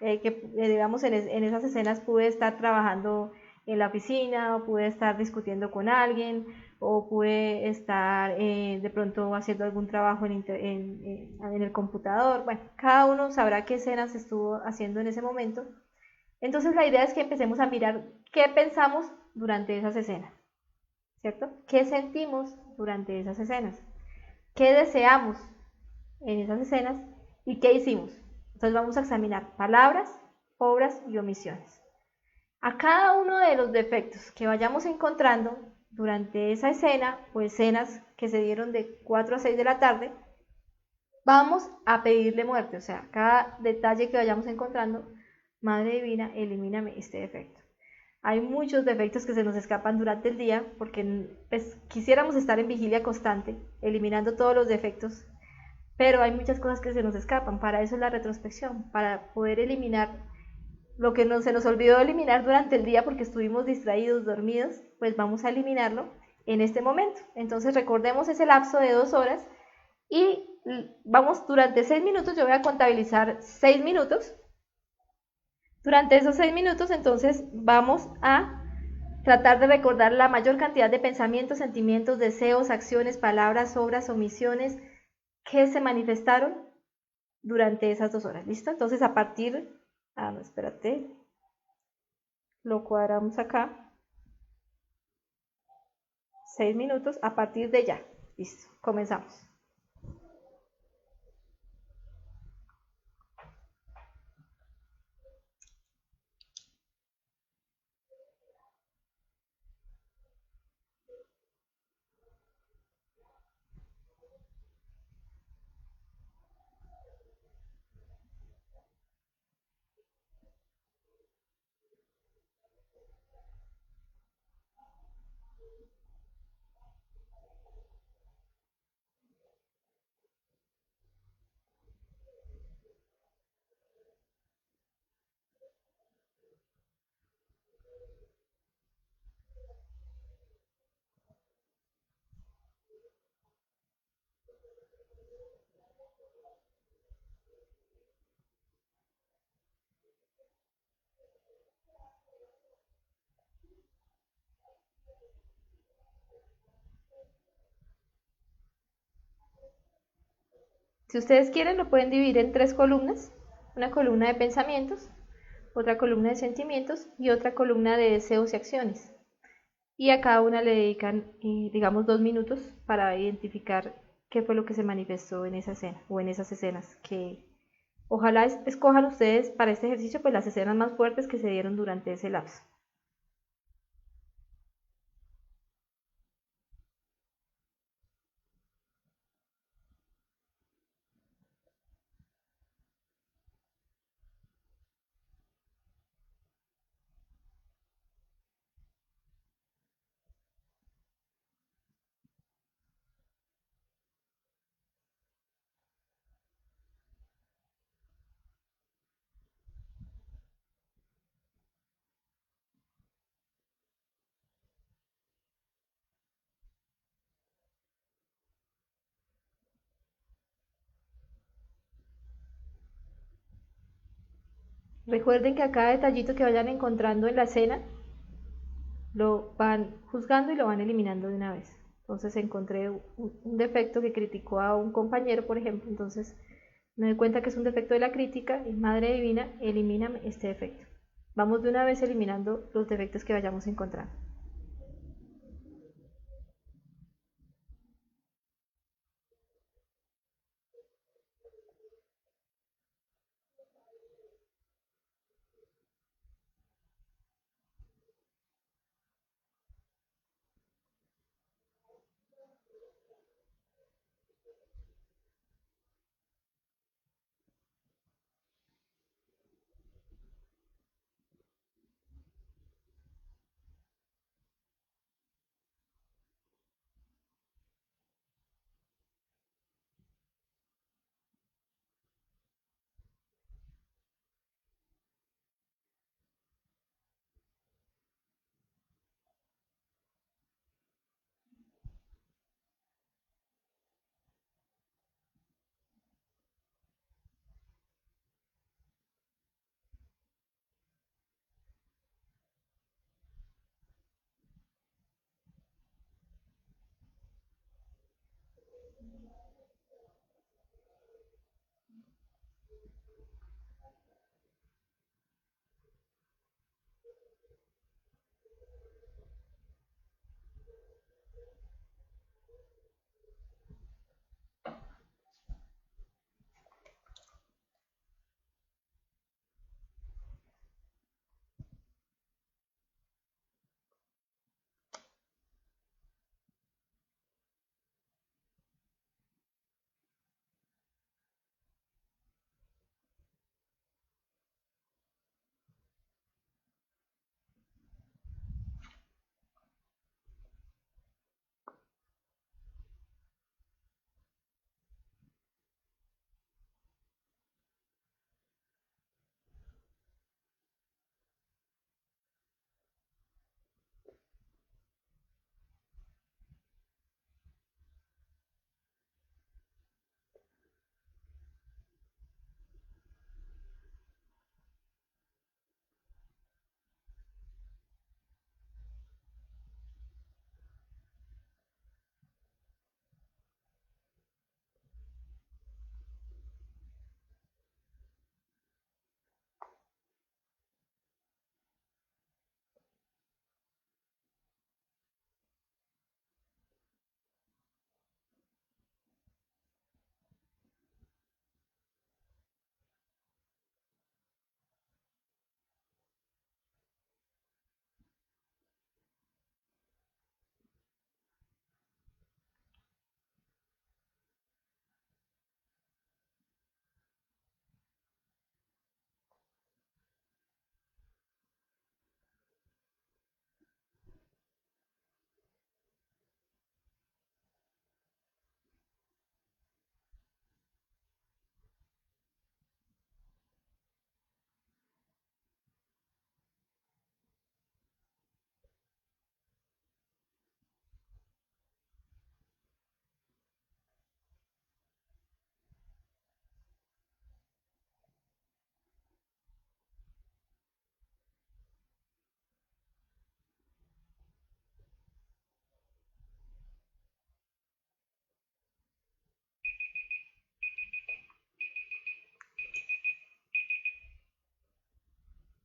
digamos en esas escenas pude estar trabajando en la oficina, o pude estar discutiendo con alguien, o pude estar de pronto haciendo algún trabajo en el computador. Bueno, cada uno sabrá qué escenas estuvo haciendo en ese momento. Entonces la idea es que empecemos a mirar qué pensamos durante esas escenas, ¿cierto? ¿Qué sentimos durante esas escenas? ¿Qué deseamos en esas escenas? ¿Y qué hicimos? Entonces vamos a examinar palabras, obras y omisiones. A cada uno de los defectos que vayamos encontrando durante esa escena o escenas que se dieron de 4 a 6 de la tarde, vamos a pedirle muerte. O sea, cada detalle que vayamos encontrando, Madre Divina, elimíname este defecto. Hay muchos defectos que se nos escapan durante el día porque pues, quisiéramos estar en vigilia constante, eliminando todos los defectos, pero hay muchas cosas que se nos escapan. Para eso es la retrospección, para poder eliminar lo que se nos olvidó eliminar durante el día porque estuvimos distraídos, dormidos, pues vamos a eliminarlo en este momento. Entonces recordemos ese lapso de 2 horas y vamos durante 6 minutos, yo voy a contabilizar 6 minutos. Durante esos 6 minutos entonces vamos a tratar de recordar la mayor cantidad de pensamientos, sentimientos, deseos, acciones, palabras, obras, omisiones que se manifestaron durante esas 2 horas. ¿Listo? Entonces a partir... no, espérate. Lo cuadramos acá. 6 minutos a partir de ya. Listo, comenzamos. Si ustedes quieren, lo pueden dividir en 3 columnas. Una columna de pensamientos, otra columna de sentimientos y otra columna de deseos y acciones. Y a cada una le dedican, digamos, 2 minutos para identificar qué fue lo que se manifestó en esa escena o en esas escenas que ojalá escojan ustedes para este ejercicio pues las escenas más fuertes que se dieron durante ese lapso. Recuerden que a cada detallito que vayan encontrando en la escena lo van juzgando y lo van eliminando de una vez. Entonces encontré un defecto que criticó a un compañero, por ejemplo, entonces me doy cuenta que es un defecto de la crítica y Madre Divina, elimíname este defecto. Vamos de una vez eliminando los defectos que vayamos encontrando.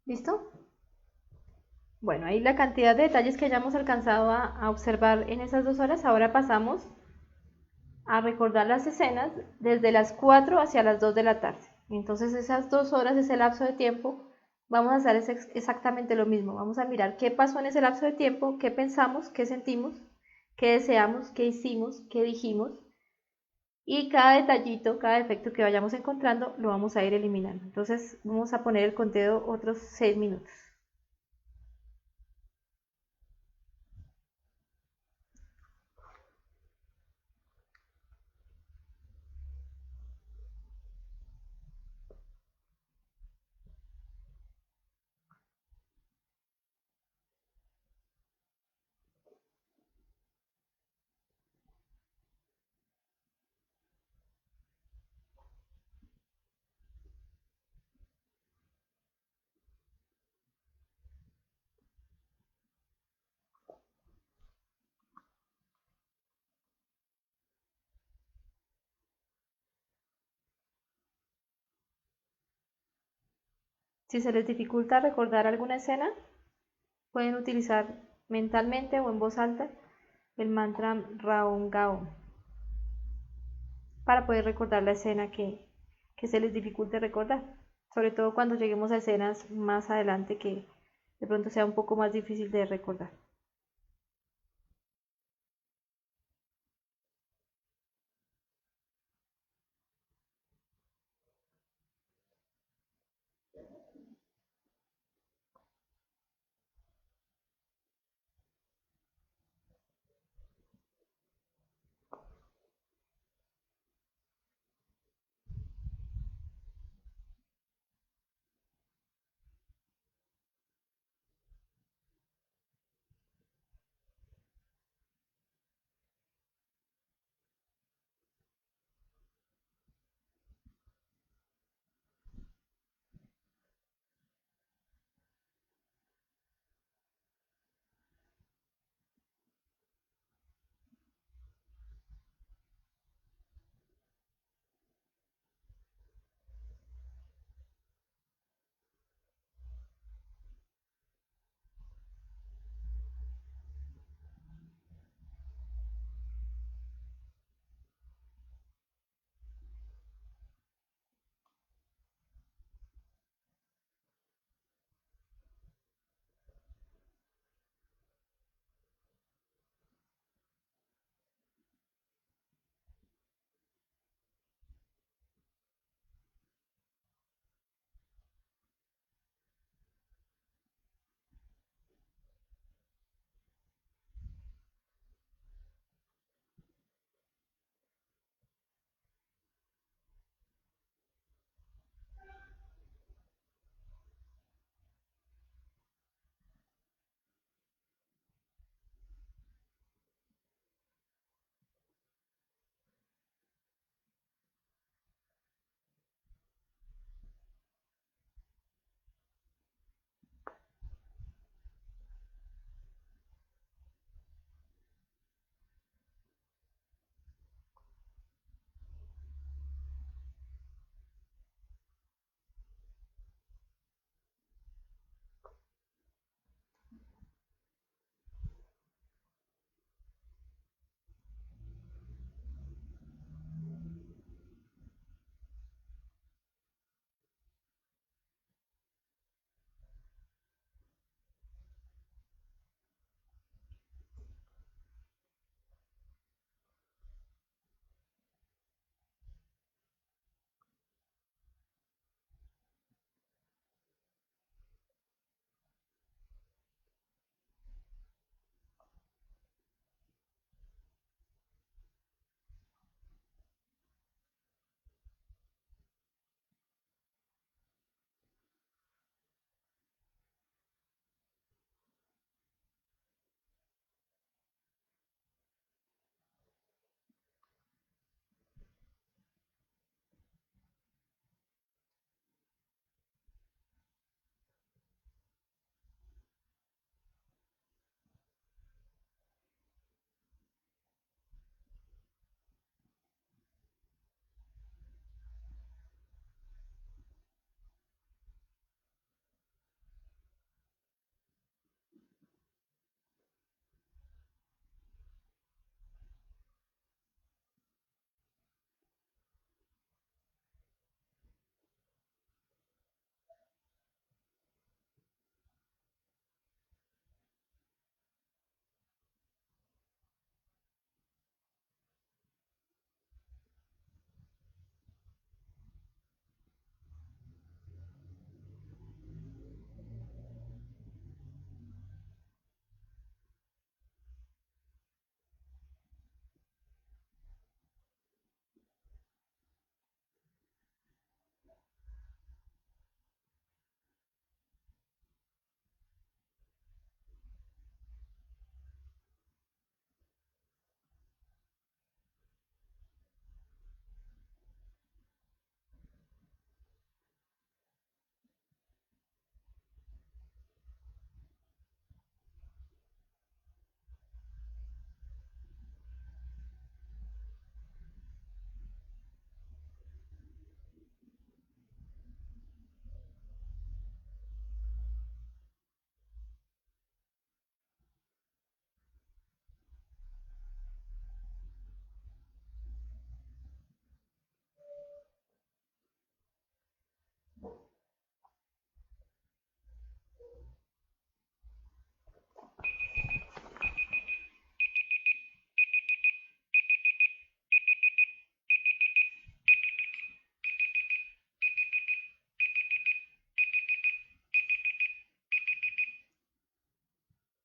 ¿Listo? Bueno, ahí la cantidad de detalles que hayamos alcanzado a observar en esas 2 horas, ahora pasamos a recordar las escenas desde las 4 hacia las 2 de la tarde. Entonces esas 2 horas, ese lapso de tiempo, vamos a hacer exactamente lo mismo. Vamos a mirar qué pasó en ese lapso de tiempo, qué pensamos, qué sentimos, qué deseamos, qué hicimos, qué dijimos. Y cada detallito, cada defecto que vayamos encontrando, lo vamos a ir eliminando. Entonces vamos a poner el conteo otros 6 minutos. Si se les dificulta recordar alguna escena, pueden utilizar mentalmente o en voz alta el mantra Raon Gaon para poder recordar la escena que se les dificulte recordar, sobre todo cuando lleguemos a escenas más adelante que de pronto sea un poco más difícil de recordar.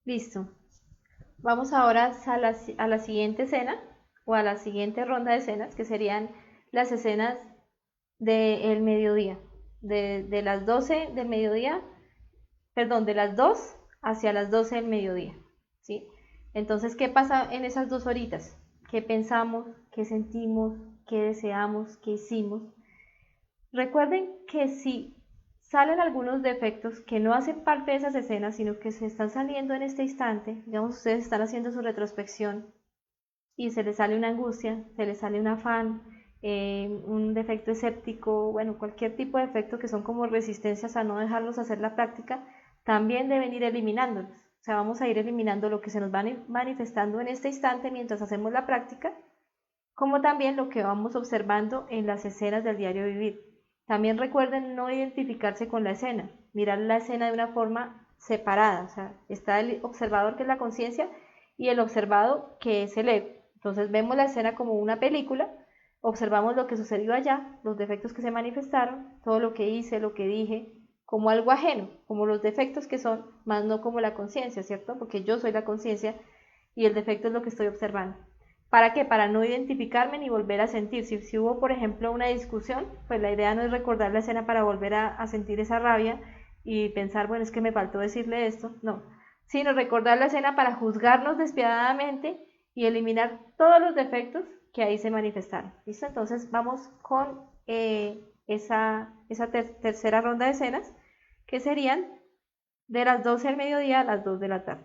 Listo. Vamos ahora a la siguiente escena o a la siguiente ronda de escenas, que serían las escenas del mediodía, de las 12 del mediodía, perdón, de las 2 hacia las 12 del mediodía, ¿sí? Entonces, ¿qué pasa en esas 2 horitas? ¿Qué pensamos? ¿Qué sentimos? ¿Qué deseamos? ¿Qué hicimos? Recuerden que si salen algunos defectos que no hacen parte de esas escenas, sino que se están saliendo en este instante, digamos, ustedes están haciendo su retrospección y se les sale una angustia, se les sale un afán, un defecto escéptico, bueno, cualquier tipo de defecto que son como resistencias a no dejarlos hacer la práctica, también deben ir eliminándolos. O sea, vamos a ir eliminando lo que se nos va manifestando en este instante mientras hacemos la práctica, como también lo que vamos observando en las escenas del diario vivir. También recuerden no identificarse con la escena, mirar la escena de una forma separada, o sea, está el observador que es la conciencia y el observado que es el ego. Entonces vemos la escena como una película, observamos lo que sucedió allá, los defectos que se manifestaron, todo lo que hice, lo que dije, como algo ajeno, como los defectos que son, más no como la conciencia, ¿cierto? Porque yo soy la conciencia y el defecto es lo que estoy observando. ¿Para qué? Para no identificarme ni volver a sentir. Si hubo, por ejemplo, una discusión, pues la idea no es recordar la escena para volver a sentir esa rabia y pensar, bueno, es que me faltó decirle esto. No, sino recordar la escena para juzgarnos despiadadamente y eliminar todos los defectos que ahí se manifestaron. ¿Listo? Entonces vamos con esa tercera ronda de escenas, que serían de las 12 del mediodía a las 2 de la tarde.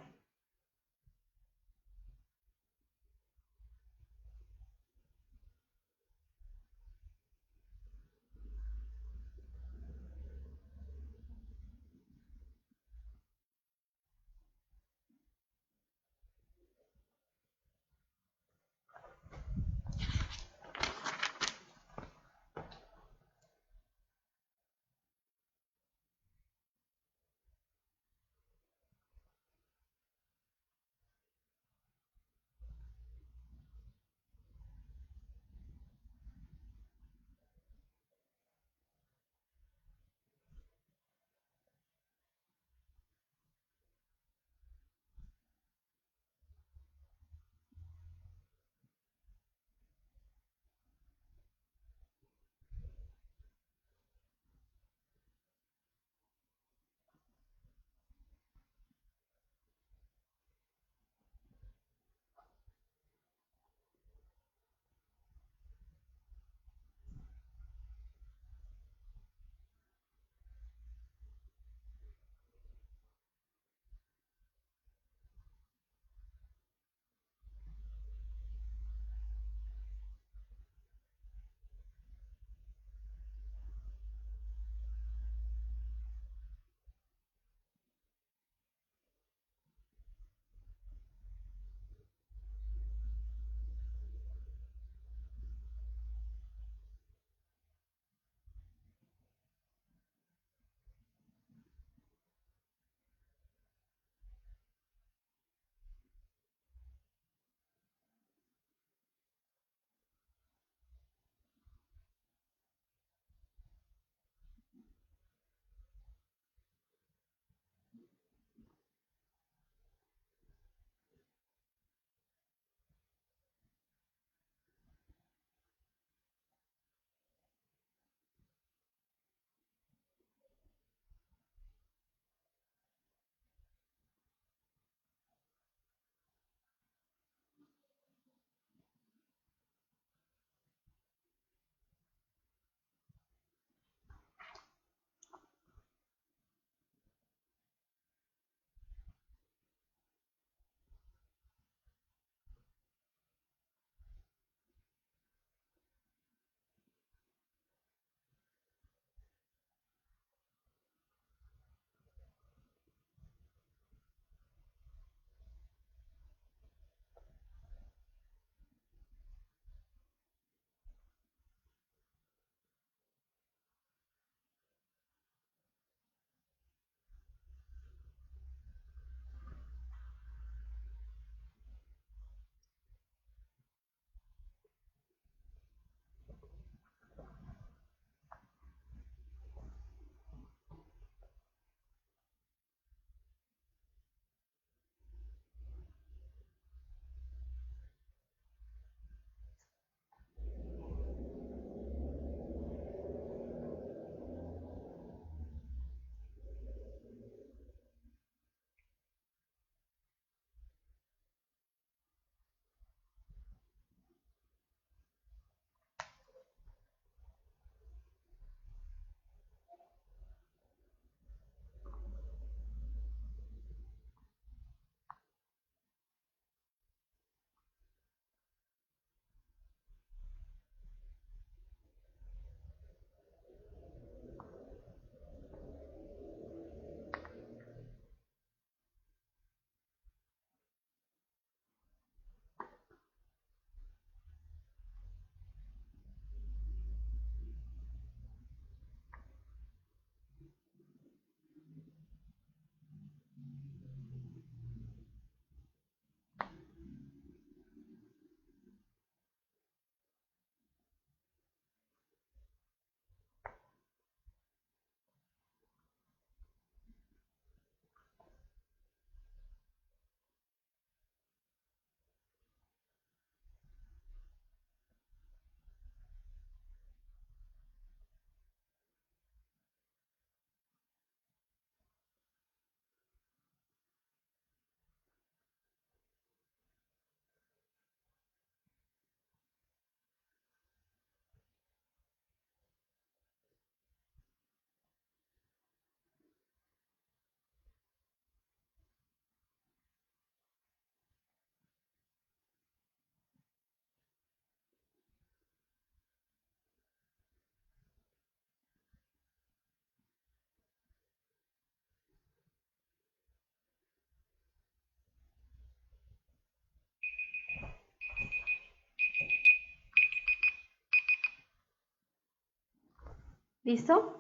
¿Listo?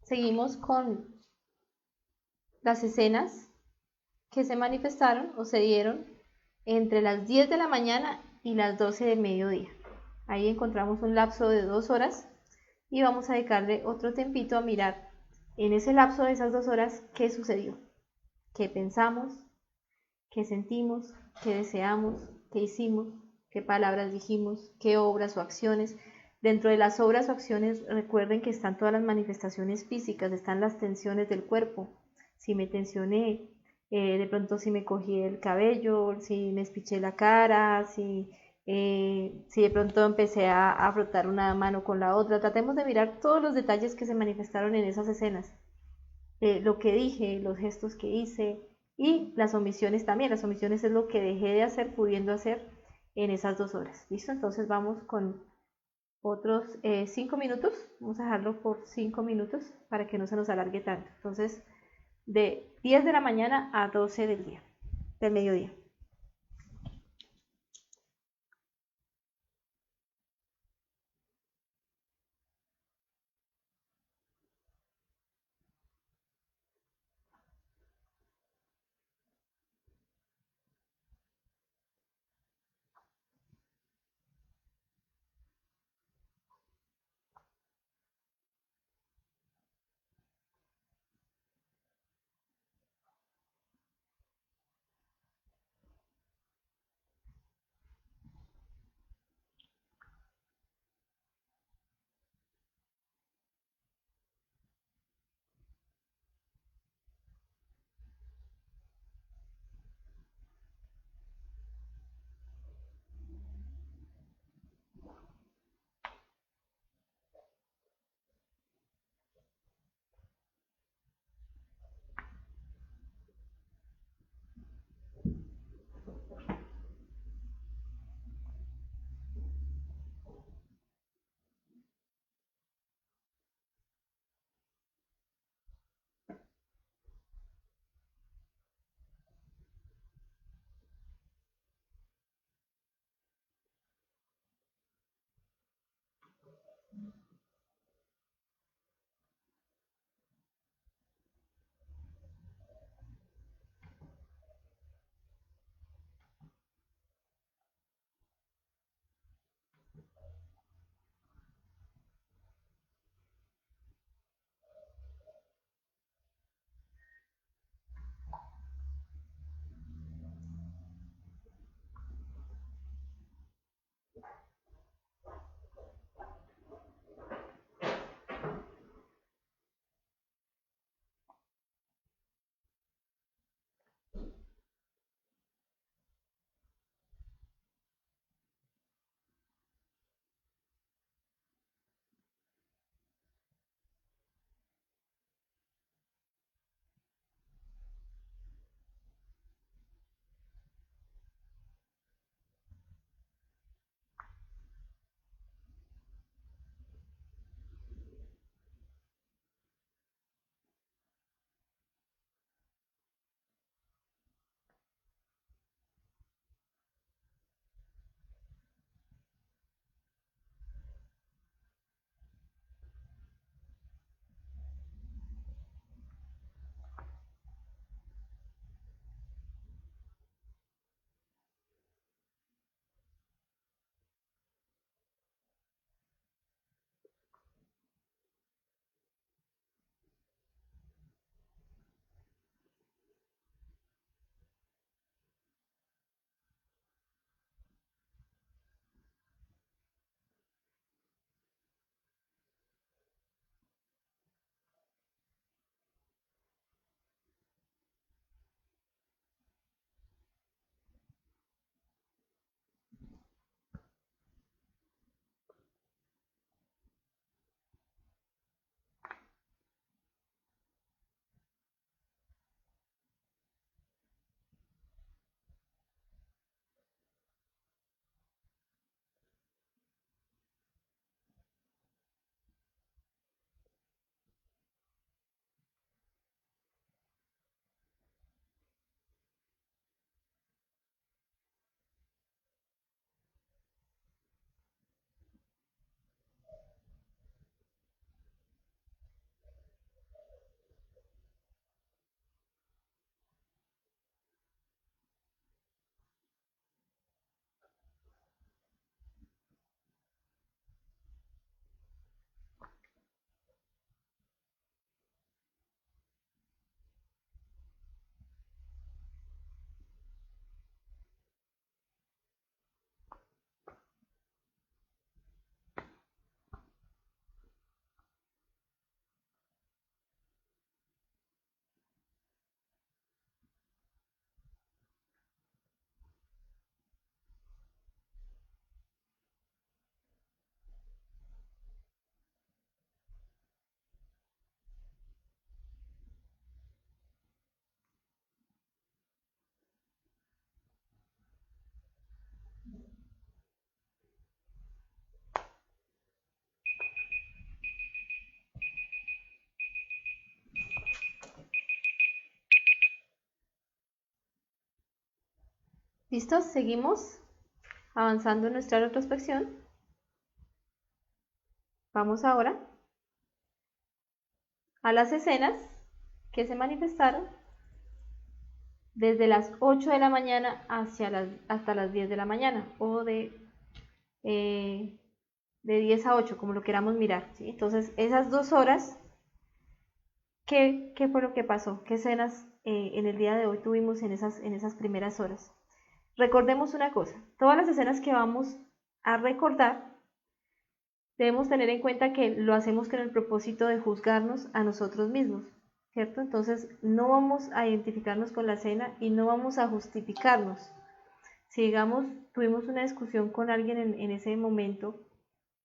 Seguimos con las escenas que se manifestaron o se dieron entre las 10 de la mañana y las 12 del mediodía. Ahí encontramos un lapso de 2 horas y vamos a dedicarle otro tempito a mirar en ese lapso de esas 2 horas qué sucedió, qué pensamos, qué sentimos, qué deseamos, qué hicimos, qué palabras dijimos, qué obras o acciones. Dentro de las obras o acciones recuerden que están todas las manifestaciones físicas, están las tensiones del cuerpo. Si me tensioné, de pronto si me cogí el cabello, si me espiché la cara, si de pronto empecé a frotar una mano con la otra. Tratemos de mirar todos los detalles que se manifestaron en esas escenas. Lo que dije, los gestos que hice y las omisiones también. Las omisiones es lo que dejé de hacer pudiendo hacer en esas 2 horas. ¿Listo? Entonces vamos con otros 5 minutos. Vamos a dejarlo por 5 minutos para que no se nos alargue tanto. Entonces, de 10 de la mañana a 12 del mediodía. ¿Listo? Seguimos avanzando en nuestra retrospección. Vamos ahora a las escenas que se manifestaron desde las 8 de la mañana hasta las 10 de la mañana, o de 10 a 8, como lo queramos mirar, ¿sí? Entonces, esas 2 horas, ¿qué fue lo que pasó? ¿Qué escenas en el día de hoy tuvimos en esas primeras horas? Recordemos una cosa, todas las escenas que vamos a recordar, debemos tener en cuenta que lo hacemos con el propósito de juzgarnos a nosotros mismos, ¿cierto? Entonces, no vamos a identificarnos con la escena y no vamos a justificarnos. Si, digamos, tuvimos una discusión con alguien en ese momento,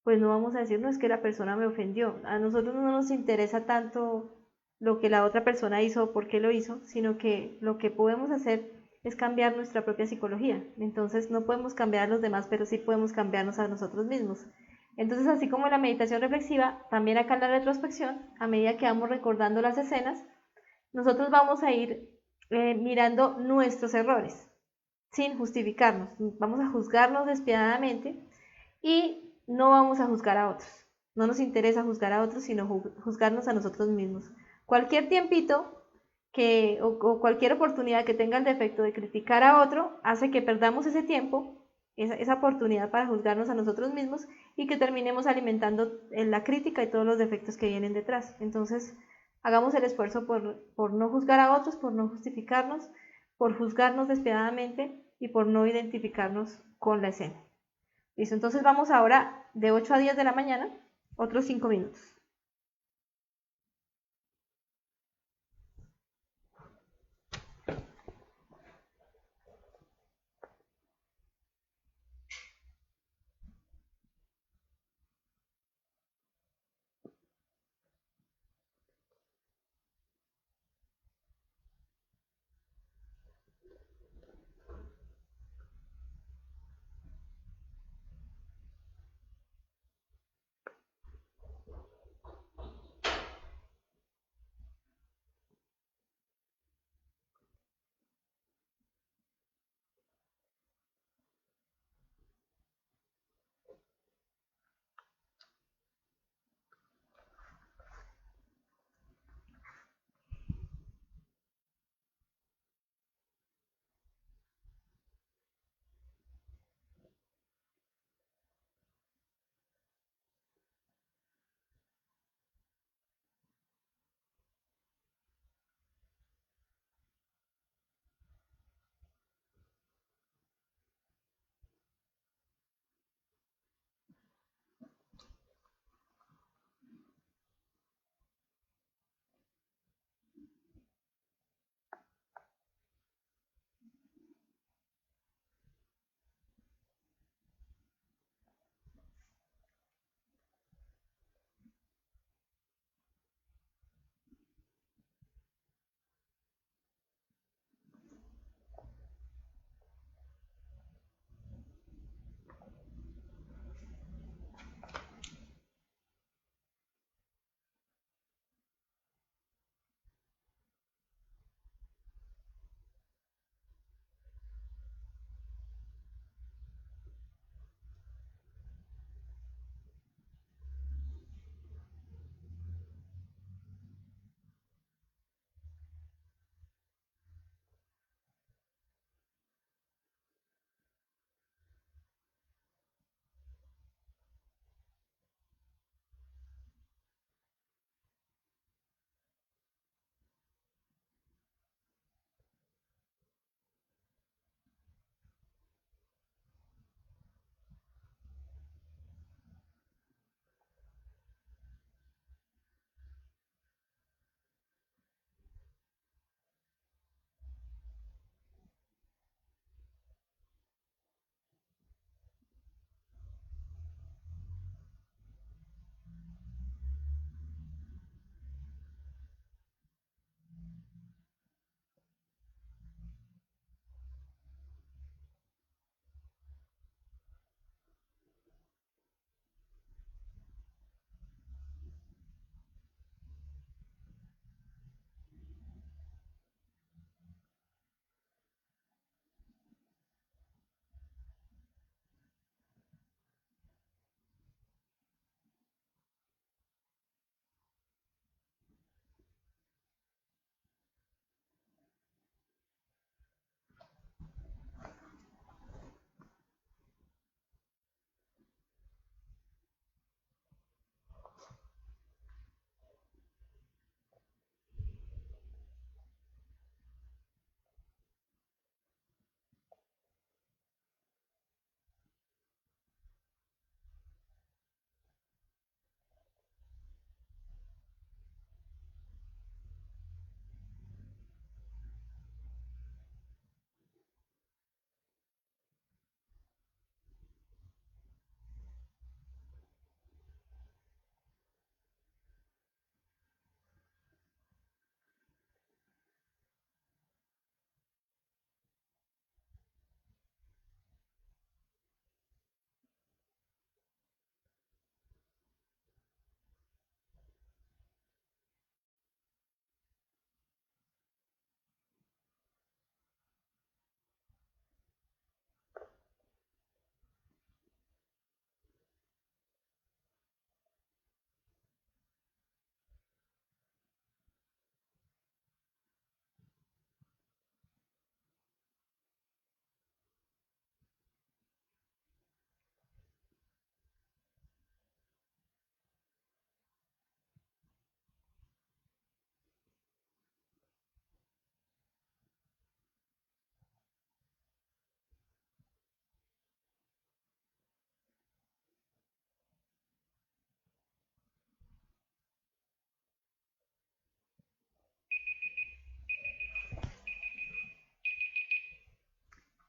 pues no vamos a decir, no, es que la persona me ofendió. A nosotros no nos interesa tanto lo que la otra persona hizo o por qué lo hizo, sino que lo que podemos hacer es cambiar nuestra propia psicología. Entonces no podemos cambiar a los demás, pero sí podemos cambiarnos a nosotros mismos. Entonces, así como en la meditación reflexiva, también acá en la retrospección, a medida que vamos recordando las escenas, nosotros vamos a ir mirando nuestros errores, sin justificarnos. Vamos a juzgarnos despiadadamente y no vamos a juzgar a otros. No nos interesa juzgar a otros, sino juzgarnos a nosotros mismos. Cualquier tiempito o cualquier oportunidad que tenga el defecto de criticar a otro hace que perdamos ese tiempo, esa oportunidad para juzgarnos a nosotros mismos y que terminemos alimentando la crítica y todos los defectos que vienen detrás. Entonces, hagamos el esfuerzo por no juzgar a otros, por no justificarnos, por juzgarnos despiadadamente y por no identificarnos con la escena. Listo, entonces vamos ahora de 8 a 10 de la mañana, otros 5 minutos.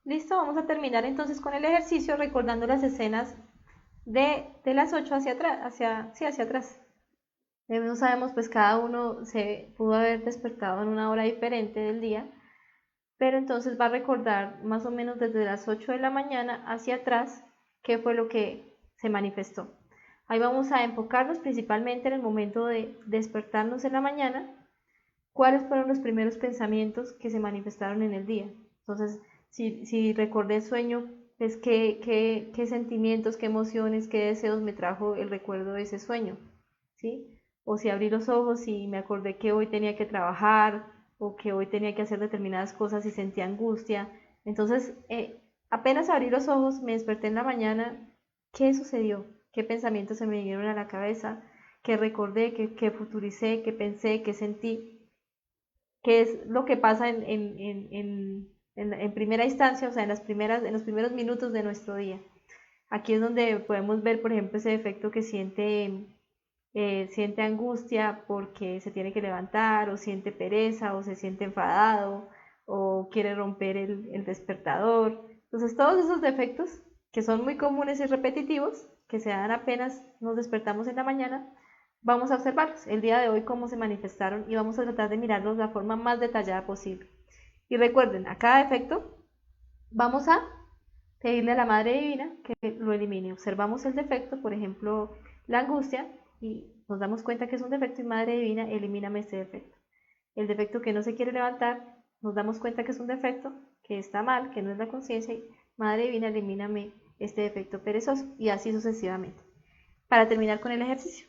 Listo, vamos a terminar entonces con el ejercicio recordando las escenas de las 8 hacia atrás, sí, hacia atrás. No sabemos, pues cada uno se pudo haber despertado en una hora diferente del día, pero entonces va a recordar más o menos desde las 8 de la mañana hacia atrás qué fue lo que se manifestó. Ahí vamos a enfocarnos principalmente en el momento de despertarnos en la mañana, cuáles fueron los primeros pensamientos que se manifestaron en el día. Entonces, si recordé el sueño, pues qué sentimientos, qué emociones, qué deseos me trajo el recuerdo de ese sueño, ¿sí? O si abrí los ojos y me acordé que hoy tenía que trabajar o que hoy tenía que hacer determinadas cosas y sentí angustia. Entonces, apenas abrí los ojos, me desperté en la mañana, ¿qué sucedió? ¿Qué pensamientos se me vinieron a la cabeza? ¿Qué recordé? ¿Qué futuricé? ¿Qué pensé? ¿Qué sentí? ¿Qué es lo que pasa en primera instancia, o sea, en los primeros minutos de nuestro día? Aquí es donde podemos ver, por ejemplo, ese efecto que siente angustia porque se tiene que levantar, o siente pereza, o se siente enfadado, o quiere romper el despertador. Entonces, todos esos defectos que son muy comunes y repetitivos, que se dan apenas nos despertamos en la mañana, vamos a observarlos el día de hoy cómo se manifestaron y vamos a tratar de mirarlos de la forma más detallada posible. Y recuerden, a cada defecto vamos a pedirle a la Madre Divina que lo elimine. Observamos el defecto, por ejemplo, la angustia, y nos damos cuenta que es un defecto y Madre Divina, elimíname este defecto. El defecto que no se quiere levantar, nos damos cuenta que es un defecto, que está mal, que no es la conciencia, y Madre Divina, elimíname este defecto perezoso, y así sucesivamente. Para terminar con el ejercicio.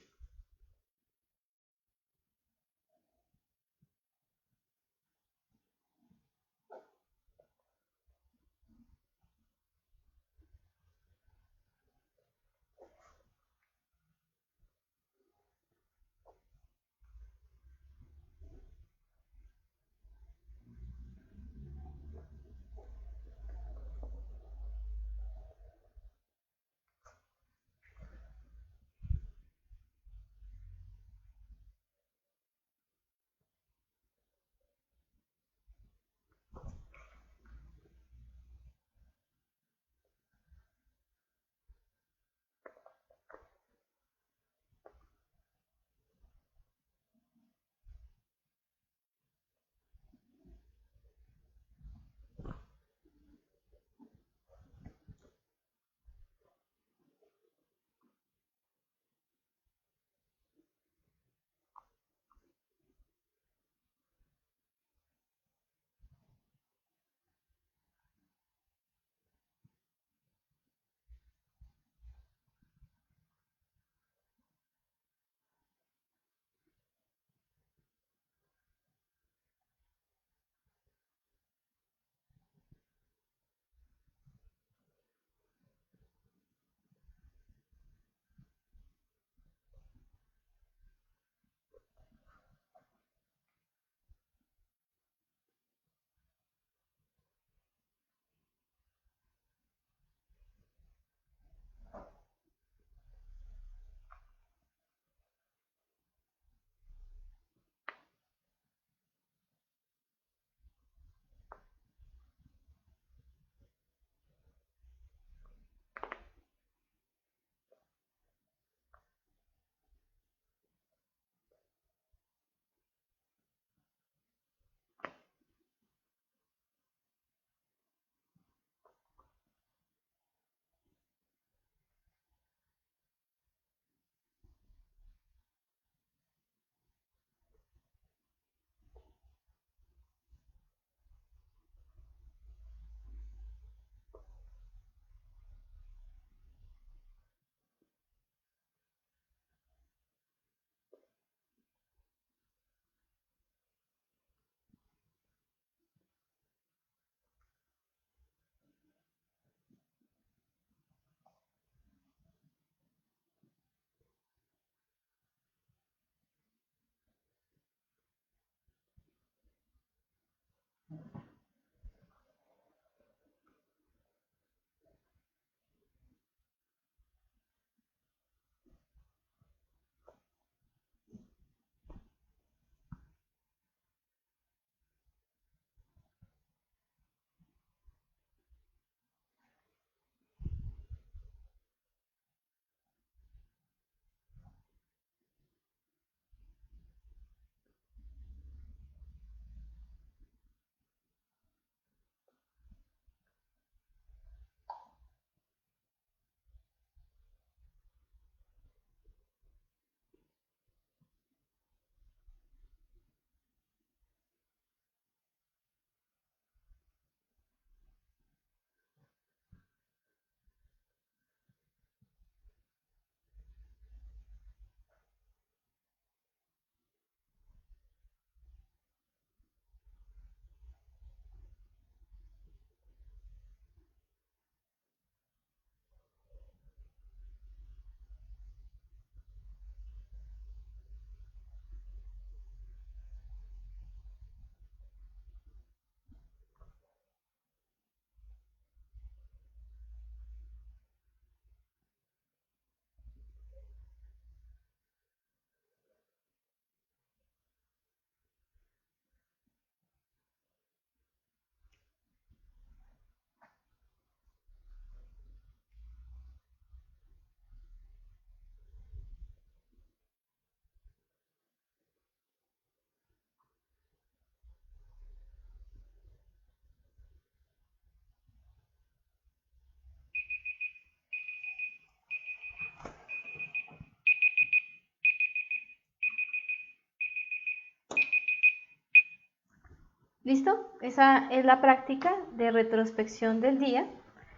¿Listo? Esa es la práctica de retrospección del día.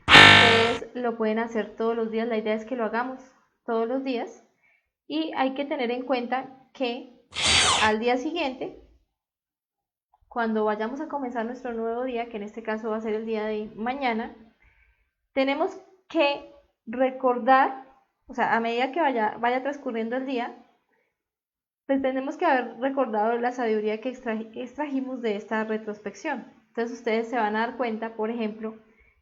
Ustedes lo pueden hacer todos los días, la idea es que lo hagamos todos los días y hay que tener en cuenta que al día siguiente, cuando vayamos a comenzar nuestro nuevo día, que en este caso va a ser el día de mañana, tenemos que recordar, o sea, a medida que vaya transcurriendo el día, pues tenemos que haber recordado la sabiduría que extrajimos de esta retrospección. Entonces ustedes se van a dar cuenta, por ejemplo,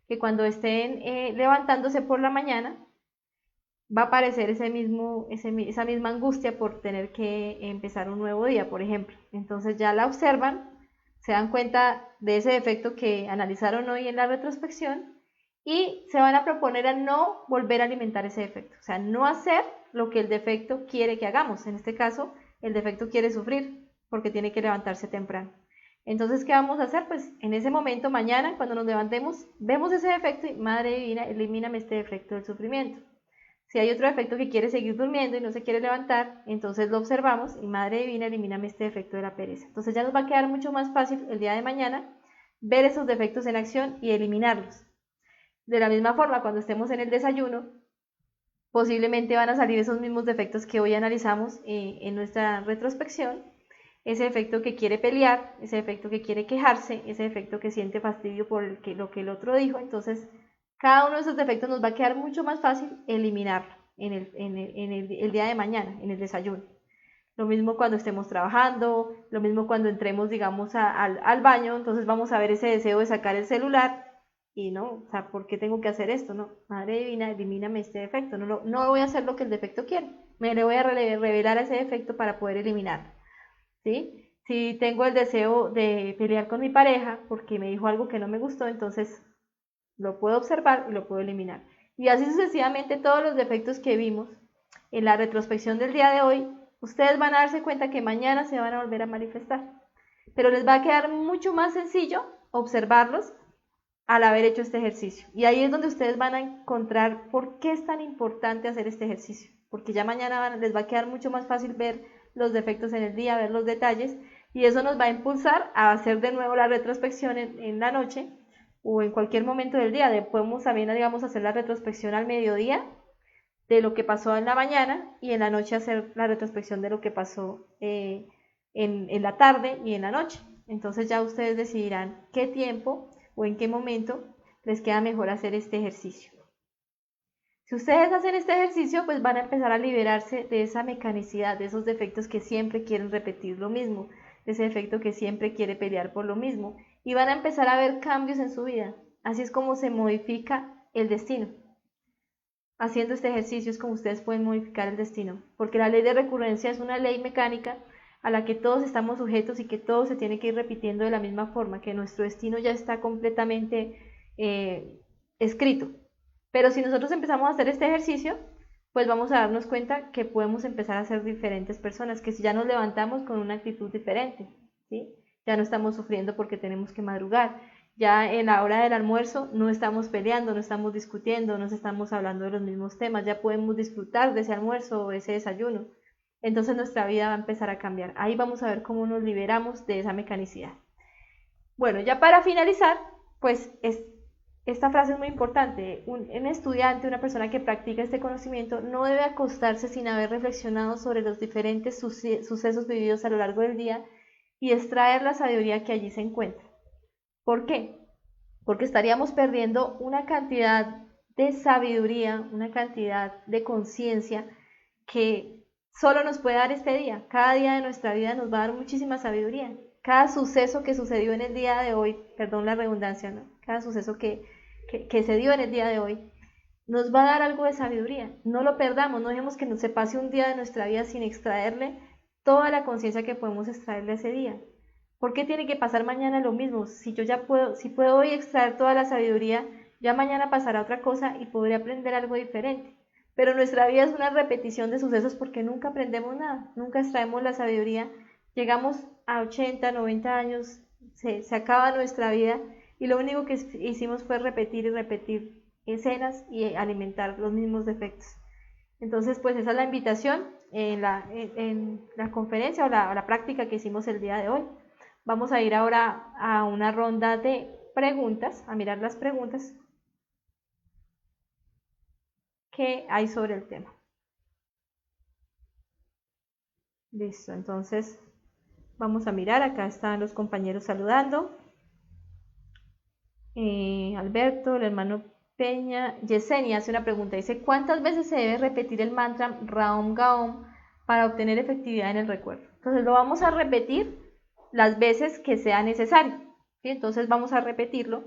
que cuando estén levantándose por la mañana, va a aparecer esa misma angustia por tener que empezar un nuevo día, por ejemplo. Entonces ya la observan, se dan cuenta de ese defecto que analizaron hoy en la retrospección y se van a proponer a no volver a alimentar ese defecto, o sea, no hacer lo que el defecto quiere que hagamos. En este caso, el defecto quiere sufrir porque tiene que levantarse temprano. Entonces, ¿qué vamos a hacer? Pues en ese momento, mañana, cuando nos levantemos, vemos ese defecto y, Madre Divina, elimíname este defecto del sufrimiento. Si hay otro defecto que quiere seguir durmiendo y no se quiere levantar, entonces lo observamos y, Madre Divina, elimíname este defecto de la pereza. Entonces ya nos va a quedar mucho más fácil el día de mañana ver esos defectos en acción y eliminarlos. De la misma forma, cuando estemos en el desayuno, posiblemente van a salir esos mismos defectos que hoy analizamos en nuestra retrospección. Ese defecto que quiere pelear, ese defecto que quiere quejarse, ese defecto que siente fastidio por lo que el otro dijo. Entonces, cada uno de esos defectos nos va a quedar mucho más fácil eliminarlo el día de mañana, en el desayuno. Lo mismo cuando estemos trabajando, lo mismo cuando entremos, digamos, al baño, entonces vamos a ver ese deseo de sacar el celular y no, o sea, ¿por qué tengo que hacer esto? No, Madre Divina, elimíname este defecto, no voy a hacer lo que el defecto quiere, me le voy a revelar a ese defecto para poder eliminarlo, ¿sí? Si tengo el deseo de pelear con mi pareja porque me dijo algo que no me gustó, entonces lo puedo observar y lo puedo eliminar. Y así sucesivamente todos los defectos que vimos en la retrospección del día de hoy, ustedes van a darse cuenta que mañana se van a volver a manifestar, pero les va a quedar mucho más sencillo observarlos al haber hecho este ejercicio. Y ahí es donde ustedes van a encontrar por qué es tan importante hacer este ejercicio, porque ya mañana les va a quedar mucho más fácil ver los defectos en el día, ver los detalles, y eso nos va a impulsar a hacer de nuevo la retrospección en la noche o en cualquier momento del día. Podemos también, digamos, hacer la retrospección al mediodía de lo que pasó en la mañana y en la noche hacer la retrospección de lo que pasó en la tarde y en la noche. Entonces ya ustedes decidirán qué tiempo o en qué momento les queda mejor hacer este ejercicio. Si ustedes hacen este ejercicio, pues van a empezar a liberarse de esa mecanicidad, de esos defectos que siempre quieren repetir lo mismo, de ese defecto que siempre quiere pelear por lo mismo, y van a empezar a ver cambios en su vida. Así es como se modifica el destino. Haciendo este ejercicio es como ustedes pueden modificar el destino, porque la ley de recurrencia es una ley mecánica a la que todos estamos sujetos y que todo se tiene que ir repitiendo de la misma forma, que nuestro destino ya está completamente escrito. Pero si nosotros empezamos a hacer este ejercicio, pues vamos a darnos cuenta que podemos empezar a ser diferentes personas, que si ya nos levantamos con una actitud diferente, ¿sí? Ya no estamos sufriendo porque tenemos que madrugar, ya en la hora del almuerzo no estamos peleando, no estamos discutiendo, no estamos hablando de los mismos temas, ya podemos disfrutar de ese almuerzo o ese desayuno. Entonces nuestra vida va a empezar a cambiar. Ahí vamos a ver cómo nos liberamos de esa mecanicidad. Bueno, ya para finalizar, pues esta frase es muy importante. Un estudiante, una persona que practica este conocimiento, no debe acostarse sin haber reflexionado sobre los diferentes sucesos vividos a lo largo del día y extraer la sabiduría que allí se encuentra. ¿Por qué? Porque estaríamos perdiendo una cantidad de sabiduría, una cantidad de conciencia que solo nos puede dar este día. Cada día de nuestra vida nos va a dar muchísima sabiduría. Cada suceso que sucedió en el día de hoy, perdón la redundancia, ¿no? Cada suceso que se dio en el día de hoy, nos va a dar algo de sabiduría. No lo perdamos, no dejemos que se pase un día de nuestra vida sin extraerle toda la conciencia que podemos extraerle a ese día. ¿Por qué tiene que pasar mañana lo mismo? Si puedo hoy extraer toda la sabiduría, ya mañana pasará otra cosa y podré aprender algo diferente. Pero nuestra vida es una repetición de sucesos porque nunca aprendemos nada, nunca extraemos la sabiduría. Llegamos a 80, 90 años, se acaba nuestra vida y lo único que hicimos fue repetir y repetir escenas y alimentar los mismos defectos. Entonces, pues esa es la invitación en la conferencia o la práctica que hicimos el día de hoy. Vamos a ir ahora a una ronda de preguntas, a mirar las preguntas que hay sobre el tema. Listo, entonces vamos a mirar, acá están los compañeros saludando. Alberto, el hermano Peña, Yesenia hace una pregunta, dice, ¿cuántas veces se debe repetir el mantra Raum Gaum para obtener efectividad en el recuerdo? Entonces lo vamos a repetir las veces que sea necesario, ¿sí? Entonces vamos a repetirlo,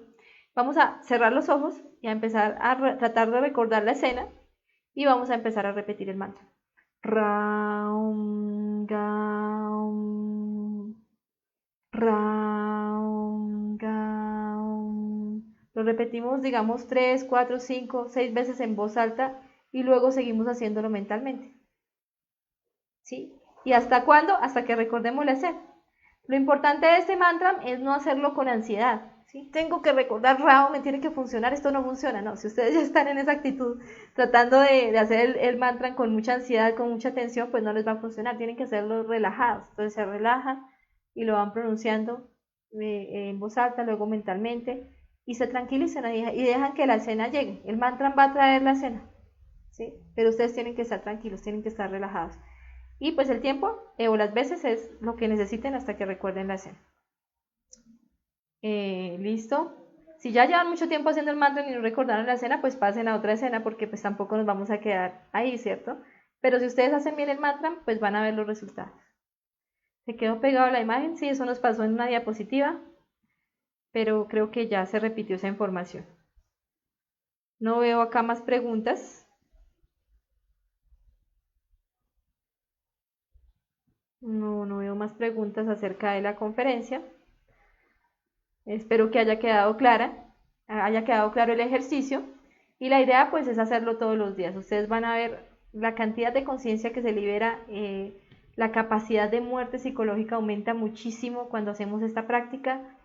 vamos a cerrar los ojos y a empezar a tratar de recordar la escena y vamos a empezar a repetir el mantra. Raum Gaum, Raum Gaum. Lo repetimos, digamos, 3, 4, 5, 6 veces en voz alta y luego seguimos haciéndolo mentalmente. ¿Sí? ¿Y hasta cuándo? Hasta que recordemos la escena. Lo importante de este mantra es no hacerlo con ansiedad. ¿Sí? Tengo que recordar Rao, me tiene que funcionar, esto no funciona. No, si ustedes ya están en esa actitud, tratando de hacer el mantra con mucha ansiedad, con mucha tensión, pues no les va a funcionar. Tienen que hacerlo relajados. Entonces se relajan y lo van pronunciando en voz alta, luego mentalmente, y se tranquilizan y dejan que la escena llegue. El mantra va a traer la escena, ¿sí? Pero ustedes tienen que estar tranquilos, tienen que estar relajados. Y pues el tiempo o las veces es lo que necesiten hasta que recuerden la escena. ¿Listo? Si ya llevan mucho tiempo haciendo el mantra y no recordaron la escena, pues pasen a otra escena porque pues tampoco nos vamos a quedar ahí, ¿cierto? Pero si ustedes hacen bien el mantra, pues van a ver los resultados. ¿Se quedó pegado la imagen? Sí, eso nos pasó en una diapositiva, pero creo que ya se repitió esa información. No veo acá más preguntas. No veo más preguntas acerca de la conferencia. Espero que haya quedado claro el ejercicio. Y la idea pues es hacerlo todos los días. Ustedes van a ver la cantidad de conciencia que se libera, la capacidad de muerte psicológica aumenta muchísimo cuando hacemos esta práctica.